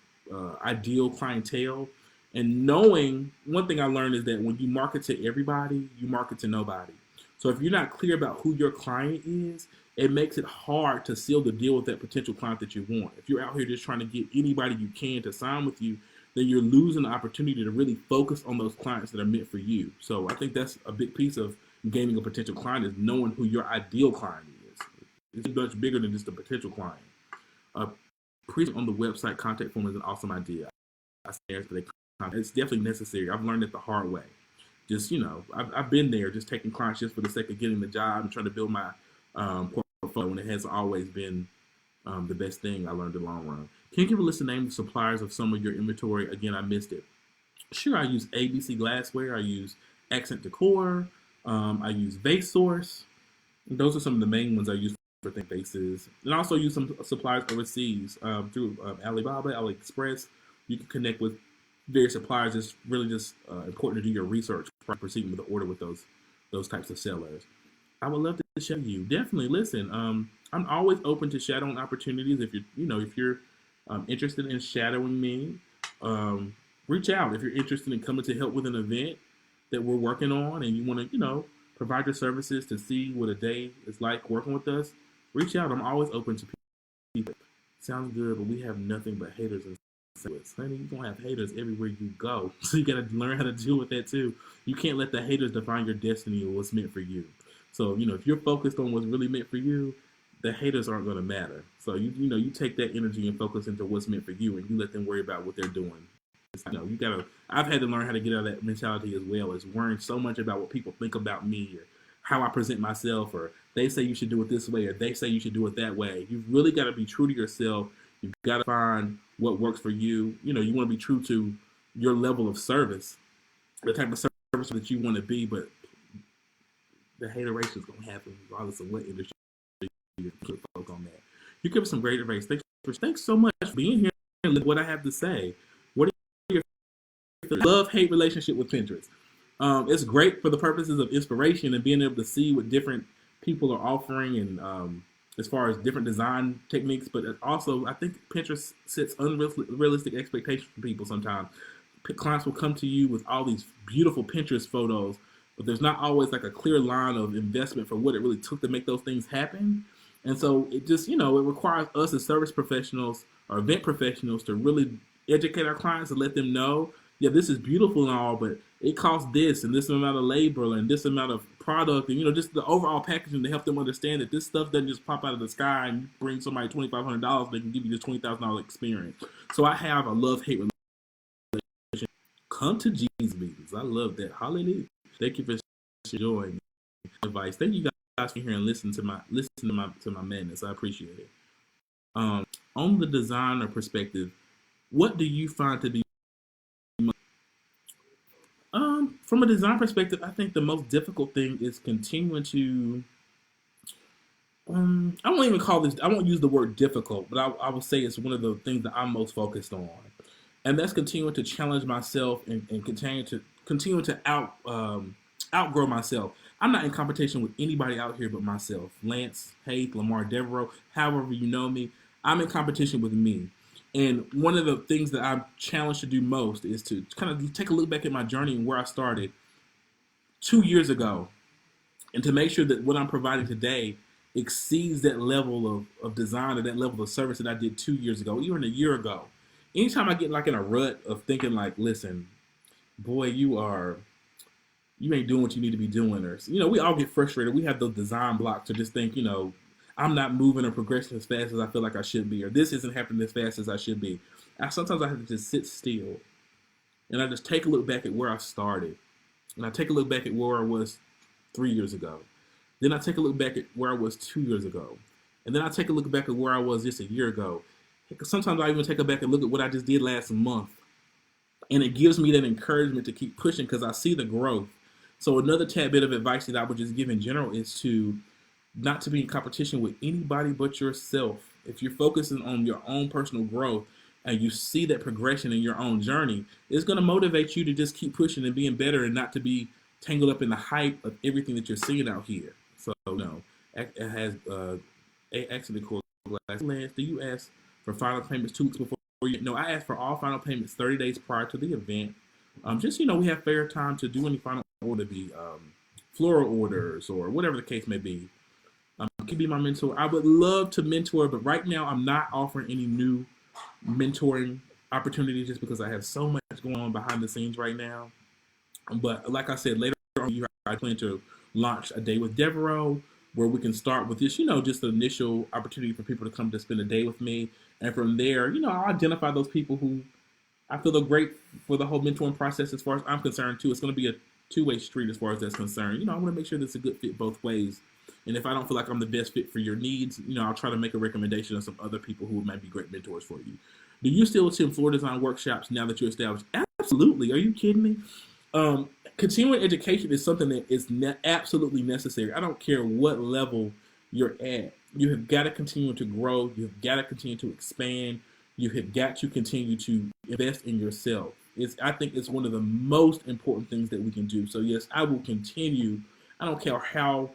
ideal clientele. And knowing, one thing I learned is that when you market to everybody, you market to nobody. So if you're not clear about who your client is, it makes it hard to seal the deal with that potential client that you want. If you're out here just trying to get anybody you can to sign with you, then you're losing the opportunity to really focus on those clients that are meant for you. So I think that's a big piece of gaining a potential client, is knowing who your ideal client is. It's much bigger than just a potential client. Preaching on the website contact form is an awesome idea. It's definitely necessary. I've learned it the hard way. Just, I've been there, just taking clients just for the sake of getting the job and trying to build my portfolio, and it has always been the best thing I learned in the long run. Can you give a list of names of suppliers of some of your inventory? Again, I missed it. Sure, I use ABC glassware. I use Accent Decor. I use Vase Source. Those are some of the main ones I use for think bases. And I also use some suppliers overseas through Alibaba, AliExpress. You can connect with various suppliers. It's really just important to do your research before proceeding with the order with those types of sellers. I would love to show you. Definitely listen. I'm always open to shadowing opportunities. If you're interested in shadowing me, reach out. If you're interested in coming to help with an event that we're working on, and you want to provide your services to see what a day is like working with us, reach out. I'm always open to people. Sounds good, but we have nothing but haters and us. Honey, you're gonna have haters everywhere you go. So you gotta learn how to deal with that too. You can't let the haters define your destiny or what's meant for you. So, if you're focused on what's really meant for you, the haters aren't gonna matter. So you take that energy and focus into what's meant for you, and you let them worry about what they're doing. You gotta. I've had to learn how to get out of that mentality as well, as worrying so much about what people think about me or how I present myself, or they say you should do it this way, or they say you should do it that way. You've really got to be true to yourself. You've got to find what works for you. You want to be true to your level of service, the type of service that you want to be. But the hateration is going to happen regardless of what industry you put folk on that. You give us some great advice. Thanks so much for being here and what I have to say. What are your love-hate relationship with Pinterest? It's great for the purposes of inspiration and being able to see what different people are offering, and as far as different design techniques. But also, I think Pinterest sets unrealistic expectations for people sometimes. Clients will come to you with all these beautiful Pinterest photos, but there's not always like a clear line of investment for what it really took to make those things happen. And so it just, it requires us as service professionals or event professionals to really educate our clients and let them know, yeah, this is beautiful and all, but it costs this and this amount of labor and this amount of product, and just the overall packaging to help them understand that this stuff doesn't just pop out of the sky and you bring somebody $2,500, they can give you this $20,000 experience. So I have a love-hate relationship. Come to Jesus meetings. I love that. Hallelujah. Thank you for enjoying advice. Thank you guys for here and listen to my madness. I appreciate it. On the designer perspective, what do you find to be from a design perspective? I think the most difficult thing is continuing to I won't even call this, I won't use the word difficult, but I will say it's one of the things that I'm most focused on. And that's continuing to challenge myself and continue to outgrow myself. I'm not in competition with anybody out here but myself. Lance, Hayth, Lamar, Devereaux, however you know me, I'm in competition with me. And one of the things that I'm challenged to do most is to kind of take a look back at my journey and where I started 2 years ago, and to make sure that what I'm providing today exceeds that level of design or that level of service that I did 2 years ago, even a year ago. Anytime I get like in a rut of thinking like, listen, boy, you ain't doing what you need to be doing, or we all get frustrated. We have those design blocks to just think, I'm not moving or progressing as fast as I feel like I should be, or this isn't happening as fast as I should be. Sometimes I have to just sit still, and I just take a look back at where I started, and I take a look back at where I was 3 years ago. Then I take a look back at where I was 2 years ago, and then I take a look back at where I was just a year ago. Sometimes I even take a back and look at what I just did last month, and it gives me that encouragement to keep pushing because I see the growth. So another tad bit of advice that I would just give in general is to not to be in competition with anybody but yourself. If you're focusing on your own personal growth and you see that progression in your own journey, it's going to motivate you to just keep pushing and being better, and not to be tangled up in the hype of everything that you're seeing out here. So it has actually core glass. Lance, do you ask for final payments 2 weeks before you? No, I ask for all final payments 30 days prior to the event. Just we have fair time to do any final order, be floral orders or whatever the case may be. Could be my mentor. I would love to mentor, but right now I'm not offering any new mentoring opportunities just because I have so much going on behind the scenes right now. But like I said, later on, I plan to launch a day with Devereaux, where we can start with this, just the initial opportunity for people to come to spend a day with me. And from there, I'll identify those people who I feel are great for the whole mentoring process as far as I'm concerned, too. It's going to be a two-way street as far as that's concerned. I want to make sure that it's a good fit both ways. And if I don't feel like I'm the best fit for your needs, I'll try to make a recommendation of some other people who might be great mentors for you. Do you still attend floor design workshops now that you're established? Absolutely. Are you kidding me? Continuing education is something that is absolutely necessary. I don't care what level you're at. You have got to continue to grow. You have got to continue to expand. You have got to continue to invest in yourself. I think it's one of the most important things that we can do. So yes, I will continue. I don't care how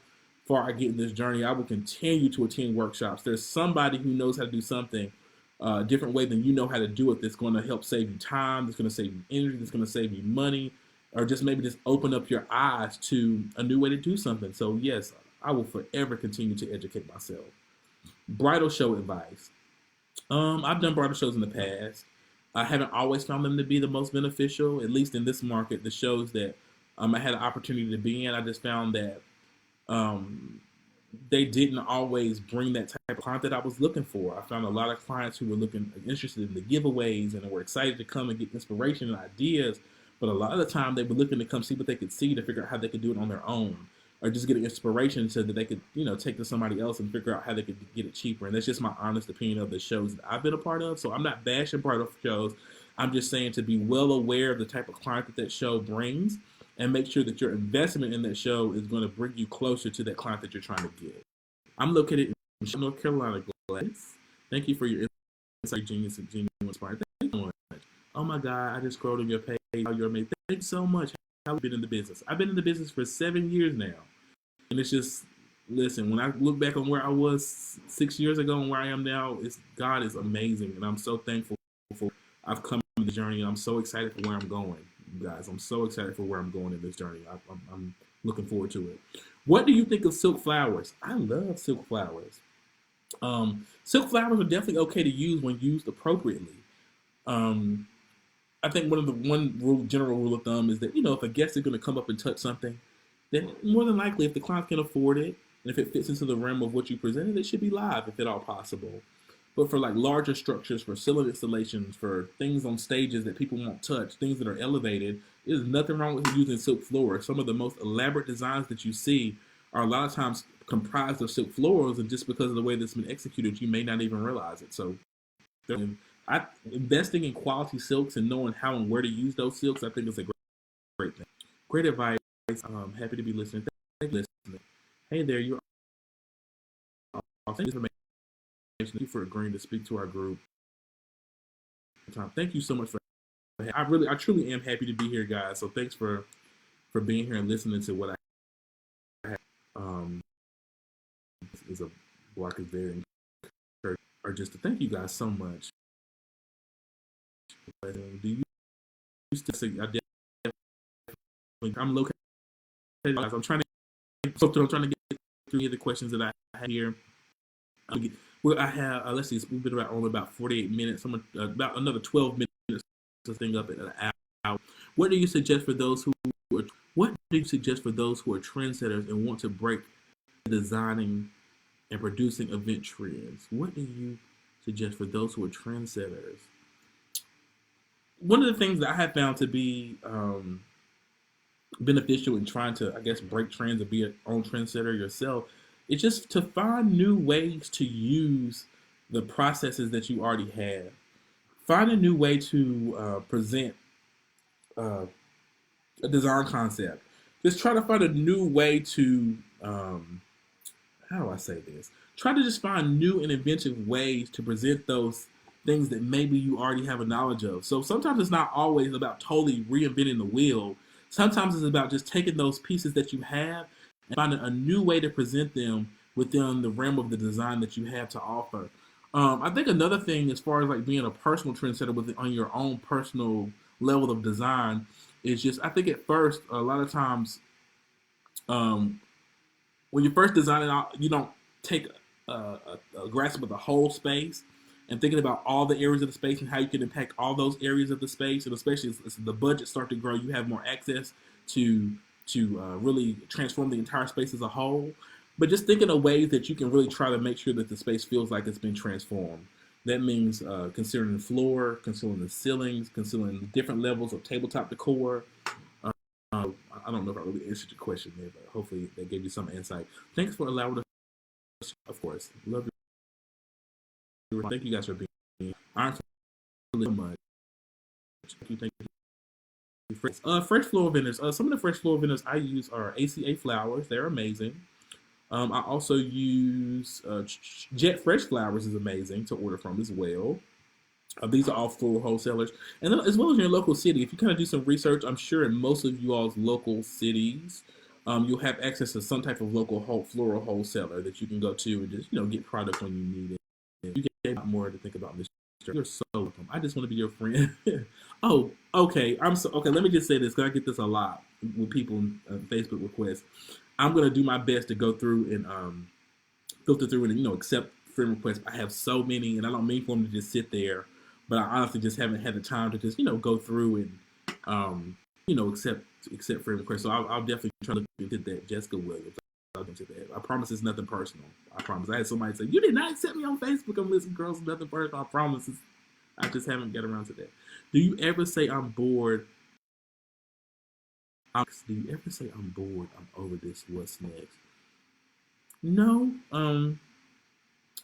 far I get in this journey. I will continue to attend workshops. There's somebody who knows how to do something a different way than you know how to do it. That's going to help save you time. That's going to save you energy. That's going to save you money, or just maybe just open up your eyes to a new way to do something. So yes, I will forever continue to educate myself. Bridal show advice. I've done bridal shows in the past. I haven't always found them to be the most beneficial, at least in this market. The shows that I had an opportunity to be in, I just found that um, they didn't always bring that type of client that I was looking for. I found a lot of clients who were interested in the giveaways and were excited to come and get inspiration and ideas. But a lot of the time, they were looking to come see what they could see to figure out how they could do it on their own, or just get an inspiration so that they could, take to somebody else and figure out how they could get it cheaper. And that's just my honest opinion of the shows that I've been a part of. So I'm not bashing part of shows. I'm just saying to be well aware of the type of client that show brings, and make sure that your investment in that show is going to bring you closer to that client that you're trying to get. I'm located in North Carolina. Gladys. Thank you for your insight, genius, and genuine inspiring. Thank you so much. Oh my God, I just scrolled on your page. You're amazing. Thank you so much. How have you been in the business? I've been in the business for 7 years now, and it's just, listen. When I look back on where I was 6 years ago and where I am now, God is amazing, and I'm so thankful for I've come on the journey, and I'm so excited for where I'm going, guys. I'm so excited for where I'm going in this journey. I'm looking forward to it. What do you think of silk flowers? I love silk flowers. Silk flowers are definitely okay to use when used appropriately. Um, I think general rule of thumb is that if a guest is going to come up and touch something, then more than likely, if the client can afford it and if it fits into the realm of what you presented, it should be live if at all possible. But for like larger structures, for ceiling installations, for things on stages that people won't touch, things that are elevated, there's nothing wrong with using silk floor. Some of the most elaborate designs that you see are a lot of times comprised of silk floors, and just because of the way that's been executed, you may not even realize it. So, investing in quality silks and knowing how and where to use those silks, I think is a great thing. Great advice. Happy to be listening. Thank you for listening. Hey there, you're awesome. Thank you for agreeing to speak to our group. Thank you so much for. I truly am happy to be here, guys. So thanks for being here and listening to what I have. Is a block is very encouraging. Or just to thank you guys so much. Do you still say I'm located? I'm trying to get through the questions that I have here. Well, I have, let's see, we've been only about 48 minutes. About another 12 minutes to thing up at an hour. What do you suggest for those who are trendsetters and want to break designing and producing event trends? What do you suggest for those who are trendsetters? One of the things that I have found to be beneficial in trying to, I guess, break trends and be your own trendsetter yourself, it's just to find new ways to use the processes that you already have. Find a new way to present a design concept. Just try to find a new way to, how do I say this? Try to just find new and inventive ways to present those things that maybe you already have a knowledge of. So sometimes it's not always about totally reinventing the wheel. Sometimes it's about just taking those pieces that you have and finding a new way to present them within the realm of the design that you have to offer. I think another thing, as far as like being a personal trendsetter on your own personal level of design, is just, I think at first a lot of times um, when you first design it out, you don't take a grasp of the whole space and thinking about all the areas of the space and how you can impact all those areas of the space. And especially as the budget start to grow, you have more access to really transform the entire space as a whole. But just thinking of ways that you can really try to make sure that the space feels like it's been transformed. That means considering the floor, considering the ceilings, considering the different levels of tabletop decor. I don't know if I really answered your question there, but hopefully that gave you some insight. Thanks for allowing us, of course. Love you. Thank you guys for being here. I so much. Thank you. Fresh floral vendors. Some of the fresh floral vendors I use are ACA Flowers. They're amazing. I also use Jet Fresh Flowers is amazing to order from as well. These are all floral wholesalers, and then as well as in your local city. If you kind of do some research, I'm sure in most of you all's local cities, you'll have access to some type of local floral wholesaler that you can go to and just get product when you need it. You get a lot more to think about, Mr. You're so welcome. I just want to be your friend. Oh, okay. Okay. Let me just say this because I get this a lot with people in Facebook requests. I'm gonna do my best to go through and filter through and accept friend requests. I have so many, and I don't mean for them to just sit there, but I honestly just haven't had the time to just go through and accept friend requests. So I'll definitely try to look into that. Jessica Williams. I'll get into that. I promise it's nothing personal. I promise. I had somebody say, "You did not accept me on Facebook." I'm listening, girls. Nothing personal. I promise. I just haven't got around to that. Do you ever say I'm bored? Do you ever say I'm bored? I'm over this. What's next? No.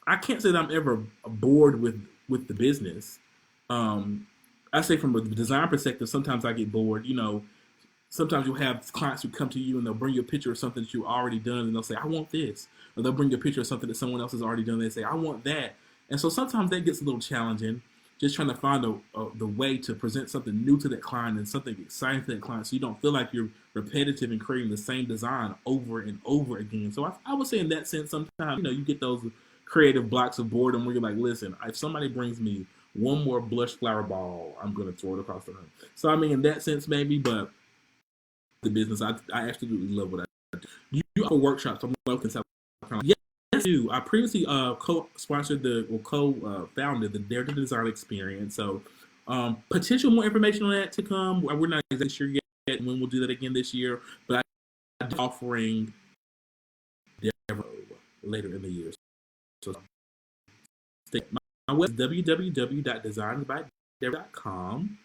I can't say that I'm ever bored with the business. Um, I say from a design perspective, sometimes I get bored. Sometimes you'll have clients who come to you and they'll bring you a picture of something that you already done and they'll say, "I want this," or they'll bring you a picture of something that someone else has already done and they say, "I want that." And so sometimes that gets a little challenging. Just trying to find the way to present something new to that client and something exciting to that client, so you don't feel like you're repetitive and creating the same design over and over again. So I would say in that sense, sometimes you get those creative blocks of boredom where you're like, listen, if somebody brings me one more blush flower ball, I'm gonna throw it across the room. So I mean, in that sense, maybe, but the business, I absolutely love what I do. You offer workshops. I'm local in South Carolina. Yes, I do. I previously co-sponsored co-founded the Dare to Design Experience. So potential more information on that to come. We're not exactly sure yet when we'll do that again this year, but I'm offering later in the year. So my website is www.designsbydevereux.com.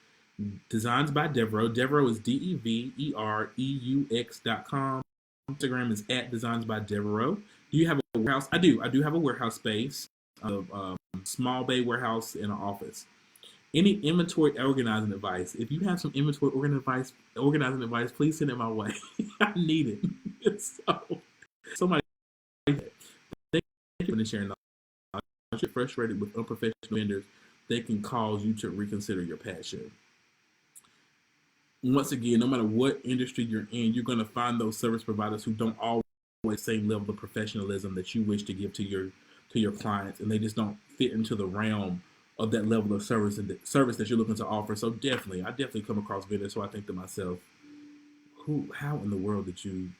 Designs by Devereux. Devereux is DEVEREUX.com. Instagram is @Designs by Devereux. Do you have a warehouse? I do. I do have a warehouse space, a small bay warehouse and an office. Any inventory organizing advice? If you have some inventory organizing advice, please send it my way. I need it. So, somebody, thank you for sharing. If you're frustrated with unprofessional vendors, they can cause you to reconsider your passion. Once again, no matter what industry you're in, you're going to find those service providers who don't always the same level of professionalism that you wish to give to your clients, and they just don't fit into the realm of that level of service and service that you're looking to offer. So I definitely come across vendors. So I think to myself, how in the world did you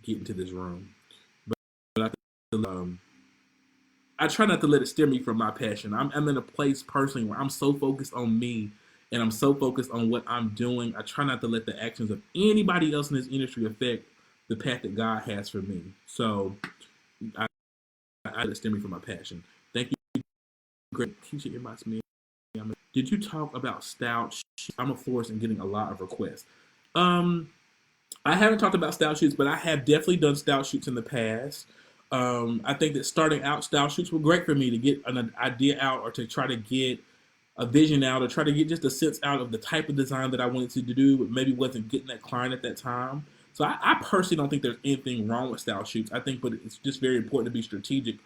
get into this room? But I try not to let it steer me from my passion. I'm in a place personally where I'm so focused on me and I'm so focused on what I'm doing. I try not to let the actions of anybody else in this industry affect the path that God has for me. So I let it steer me from my passion. Thank you. Great. Keisha inbox me. Did you talk about style? I'm a florist and getting a lot of requests. I haven't talked about style shoots, but I have definitely done style shoots in the past. I think that starting out, style shoots were great for me to get an idea out or to try to get a vision out or try to get just a sense out of the type of design that I wanted to do, but maybe wasn't getting that client at that time. So I personally don't think there's anything wrong with style shoots. I think, but it's just very important to be strategic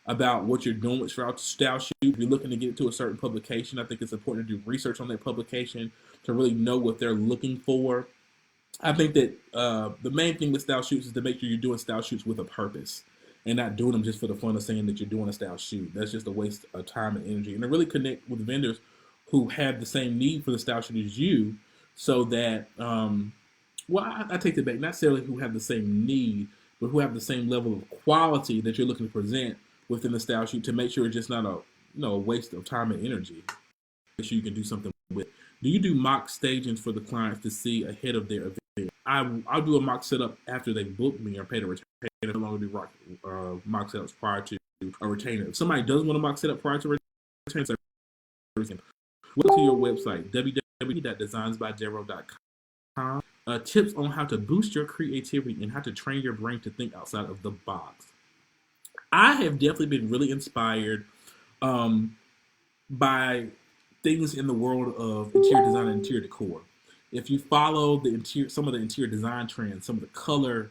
about what you're doing with style shoot. If you're looking to get into a certain publication, I think it's important to do research on that publication to really know what they're looking for. I think that the main thing with style shoots is to make sure you're doing style shoots with a purpose and not doing them just for the fun of saying that you're doing a style shoot. That's just a waste of time and energy. And to really connect with vendors who have the same need for the style shoot as you, so that, I take it back, not necessarily who have the same need, but who have the same level of quality that you're looking to present within the style shoot to make sure it's just not a waste of time and energy. Make sure you can do something with. Do you do mock stagings for the clients to see ahead of their event? I'll do a mock setup after they book me or pay the retainer. I no longer do mock setups prior to a retainer. If somebody does want a mock setup prior to a retainer, go to your website, www.designsbydevereux.com. Tips on how to boost your creativity and how to train your brain to think outside of the box. I have definitely been really inspired by things in the world of interior design and interior decor. if you follow the interior, some of the interior design trends, some of the color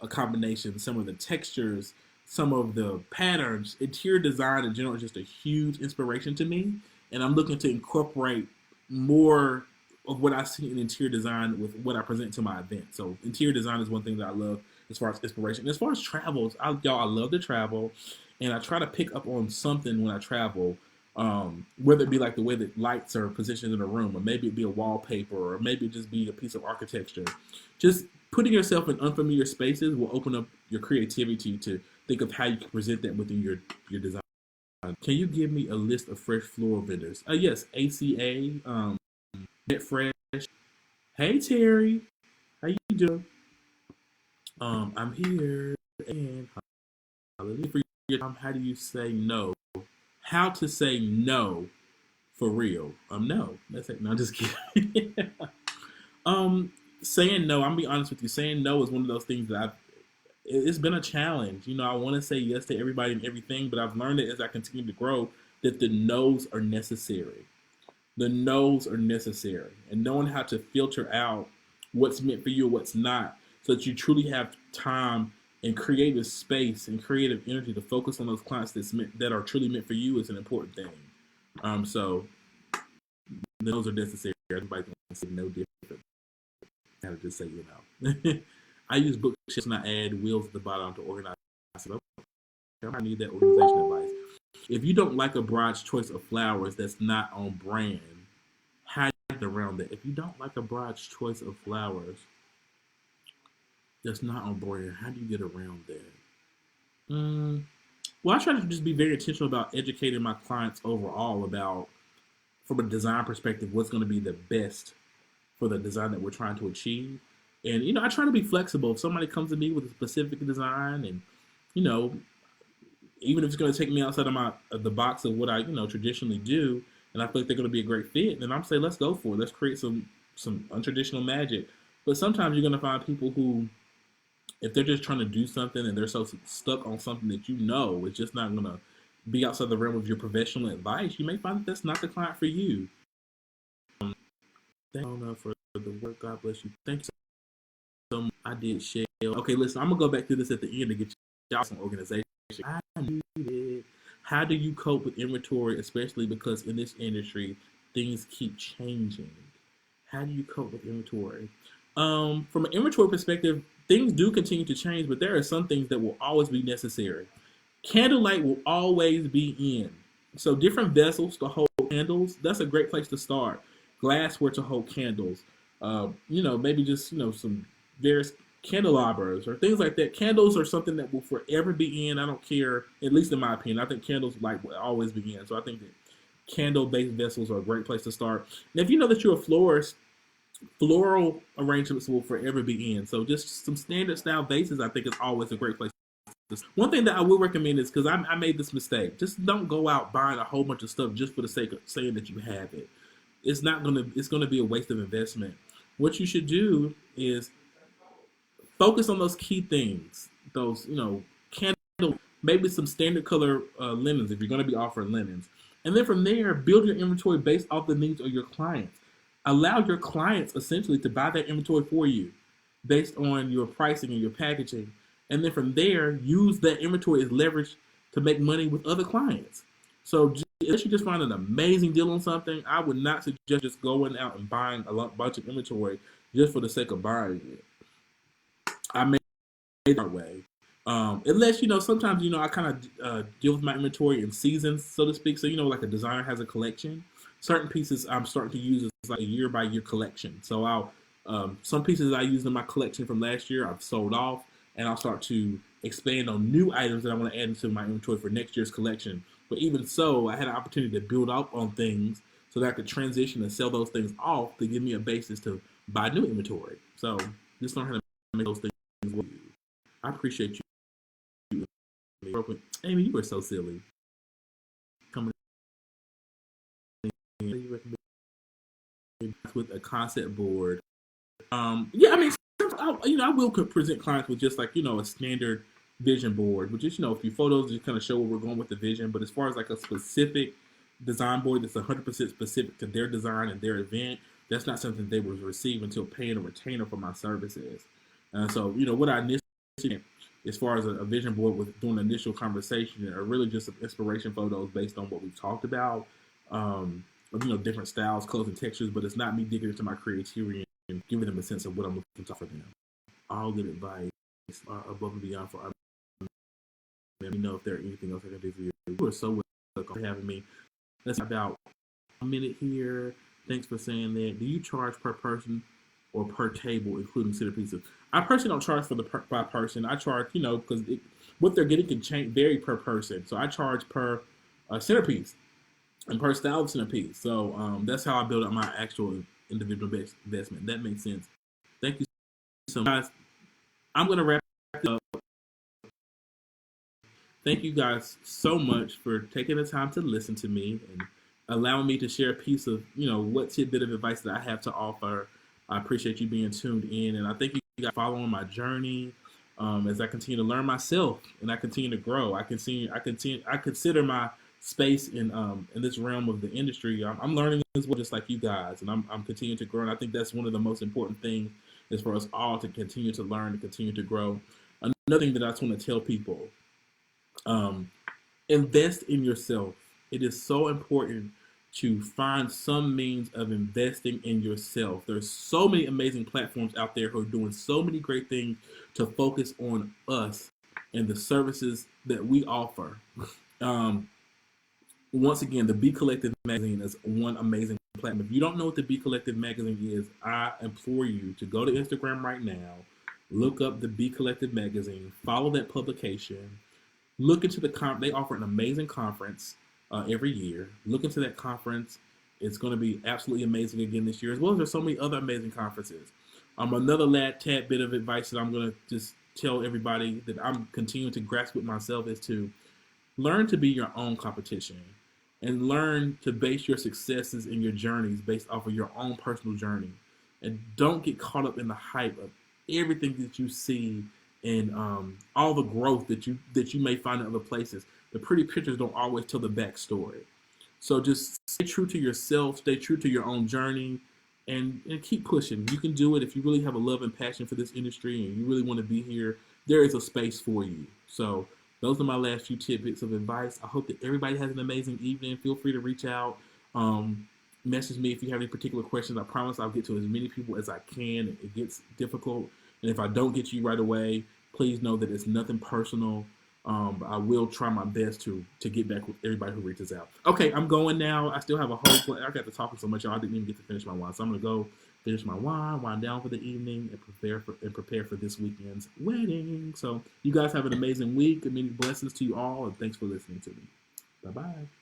combinations, some of the textures, some of the patterns, interior design in general is just a huge inspiration to me. And I'm looking to incorporate more of what I see in interior design with what I present to my event. So interior design is one thing that I love as far as inspiration. As far as travels, I love to travel, and I try to pick up on something when I travel. Whether it be like the way that lights are positioned in a room, or maybe it be a wallpaper, or maybe it just be a piece of architecture. Just putting yourself in unfamiliar spaces will open up your creativity to think of how you can present that within your design. Can you give me a list of fresh floral vendors? Yes, ACA, Net Fresh. Hey Terry, how you doing? I'm here and hallelujah for your time. How do you say no? How to say no for real? No, that's it. No, I'm just kidding. Saying no. I'm gonna be honest with you. Saying no is one of those things that it's been a challenge. I want to say yes to everybody and everything, but I've learned that as I continue to grow, that the no's are necessary. The no's are necessary, and knowing how to filter out what's meant for you and what's not, so that you truly have time and creative space and creative energy to focus on those clients that are truly meant for you is an important thing. So those are necessary. Everybody can say no different. I gotta just say, I use bookshelves and I add wheels at the bottom to organize. I need that organization advice. If you don't like a bride's choice of flowers that's not on brand, how do you get around that? If you don't like a bride's choice of flowers that's not on brand, how do you get around that? Well, I try to just be very intentional about educating my clients overall about, from a design perspective, what's going to be the best for the design that we're trying to achieve. And I try to be flexible. If somebody comes to me with a specific design, and you know, even if it's going to take me outside of the box of what I traditionally do, and I feel like they're going to be a great fit, then I'm saying let's go for it. Let's create some untraditional magic. But sometimes you're going to find people who, if they're just trying to do something and they're so stuck on something that it's just not going to be outside the realm of your professional advice, you may find that that's not the client for you. Thank you for the work. God bless you. Thank you so much. I did share. Okay, listen, I'm going to go back to this at the end to get y'all some organization. I need it. How do you cope with inventory, especially because in this industry, things keep changing? How do you cope with inventory? From an inventory perspective, things do continue to change, but there are some things that will always be necessary. Candlelight will always be in. So different vessels to hold candles, that's a great place to start. Glassware to hold candles. Maybe just, some various candelabras or things like that. Candles are something that will forever be in. I don't care, at least in my opinion. I think candles will always be in. So I think that candle-based vessels are a great place to start. And if you know that you're a florist, floral arrangements will forever be in. So just some standard style vases, I think, is always a great place. One thing that I will recommend is, because I made this mistake, just don't go out buying a whole bunch of stuff just for the sake of saying that you have it. It's gonna be a waste of investment. What you should do is focus on those key things. Those candle, maybe some standard color linens if you're going to be offering linens, and then from there build your inventory based off the needs of your clients. Allow your clients essentially to buy that inventory for you based on your pricing and your packaging. And then from there, use that inventory as leverage to make money with other clients. So if you just find an amazing deal on something, I would not suggest just going out and buying a bunch of inventory just for the sake of buying it. I made it that way. Unless, sometimes, I kind of deal with my inventory in seasons, so to speak. So, like a designer has a collection. Certain pieces I'm starting to use as like a year by year collection. So some pieces I used in my collection from last year, I've sold off, and I'll start to expand on new items that I want to add into my inventory for next year's collection. But even so, I had an opportunity to build up on things so that I could transition and sell those things off to give me a basis to buy new inventory. So just learn how to make those things with you. I appreciate you. Amy, you were so silly. Coming with a concept board. I will present clients with just like, a standard vision board, which is, a few photos to kind of show where we're going with the vision. But as far as like a specific design board that's 100% specific to their design and their event, that's not something they would receive until paying a retainer for my services. So, you know, what I initially, as far as a vision board, with doing an initial conversation, are really just some inspiration photos based on what we've talked about. Um, you know, different styles, colors, and textures, but it's not me digging into my creativity and giving them a sense of what I'm looking to offer them. All good advice, above and beyond for our. Let me know if there's anything else I can do for you. You are so welcome for having me. Let's about a minute here. Thanks for saying that. Do you charge per person or per table, including centerpieces? I personally don't charge for the by person. I charge, you know, because what they're getting can change vary per person. So I charge per centerpiece and per style of centerpiece. So that's how I build up my actual individual investment. That makes sense. Thank you so much. I'm gonna wrap it up. Thank you guys so much for taking the time to listen to me and allowing me to share a piece of, you know, what tidbit of advice that I have to offer. I appreciate you being tuned in, and I thank you guys for following my journey as I continue to learn myself and I continue to grow. I consider my space in this realm of the industry. I'm learning as well, just like you guys, and I'm continuing to grow. And I think that's one of the most important things is for us all to continue to learn and continue to grow. Another thing that I just want to tell people. Invest in yourself. It is so important to find some means of investing in yourself. There's so many amazing platforms out there who are doing so many great things to focus on us and the services that we offer. Um, Once again, the Be Collective magazine is one amazing platform. If you don't know what the Be Collective magazine is, I implore you to go to Instagram right now, look up the Be Collective magazine, follow that publication, look into they offer an amazing conference every year. Look into that conference. It's going to be absolutely amazing again this year, as well as there's so many other amazing conferences. Another tad bit of advice that I'm going to just tell everybody that I'm continuing to grasp with myself is to learn to be your own competition and learn to base your successes and your journeys based off of your own personal journey. And don't get caught up in the hype of everything that you see and all the growth that you may find in other places. The pretty pictures don't always tell the backstory. So just stay true to yourself, stay true to your own journey, and keep pushing. You can do it if you really have a love and passion for this industry and you really want to be here. There is a space for you. So those are my last few tidbits of advice. I hope that everybody has an amazing evening. Feel free to reach out. Message me if you have any particular questions. I promise I'll get to as many people as I can. It gets difficult. And if I don't get to you right away, please know that it's nothing personal. But I will try my best to get back with everybody who reaches out. Okay, I'm going now. I still have a whole. I got to talking so much, y'all. I didn't even get to finish my wine, so I'm gonna go finish my wine, wind down for the evening, and prepare for this weekend's wedding. So you guys have an amazing week. And many blessings to you all, and thanks for listening to me. Bye bye.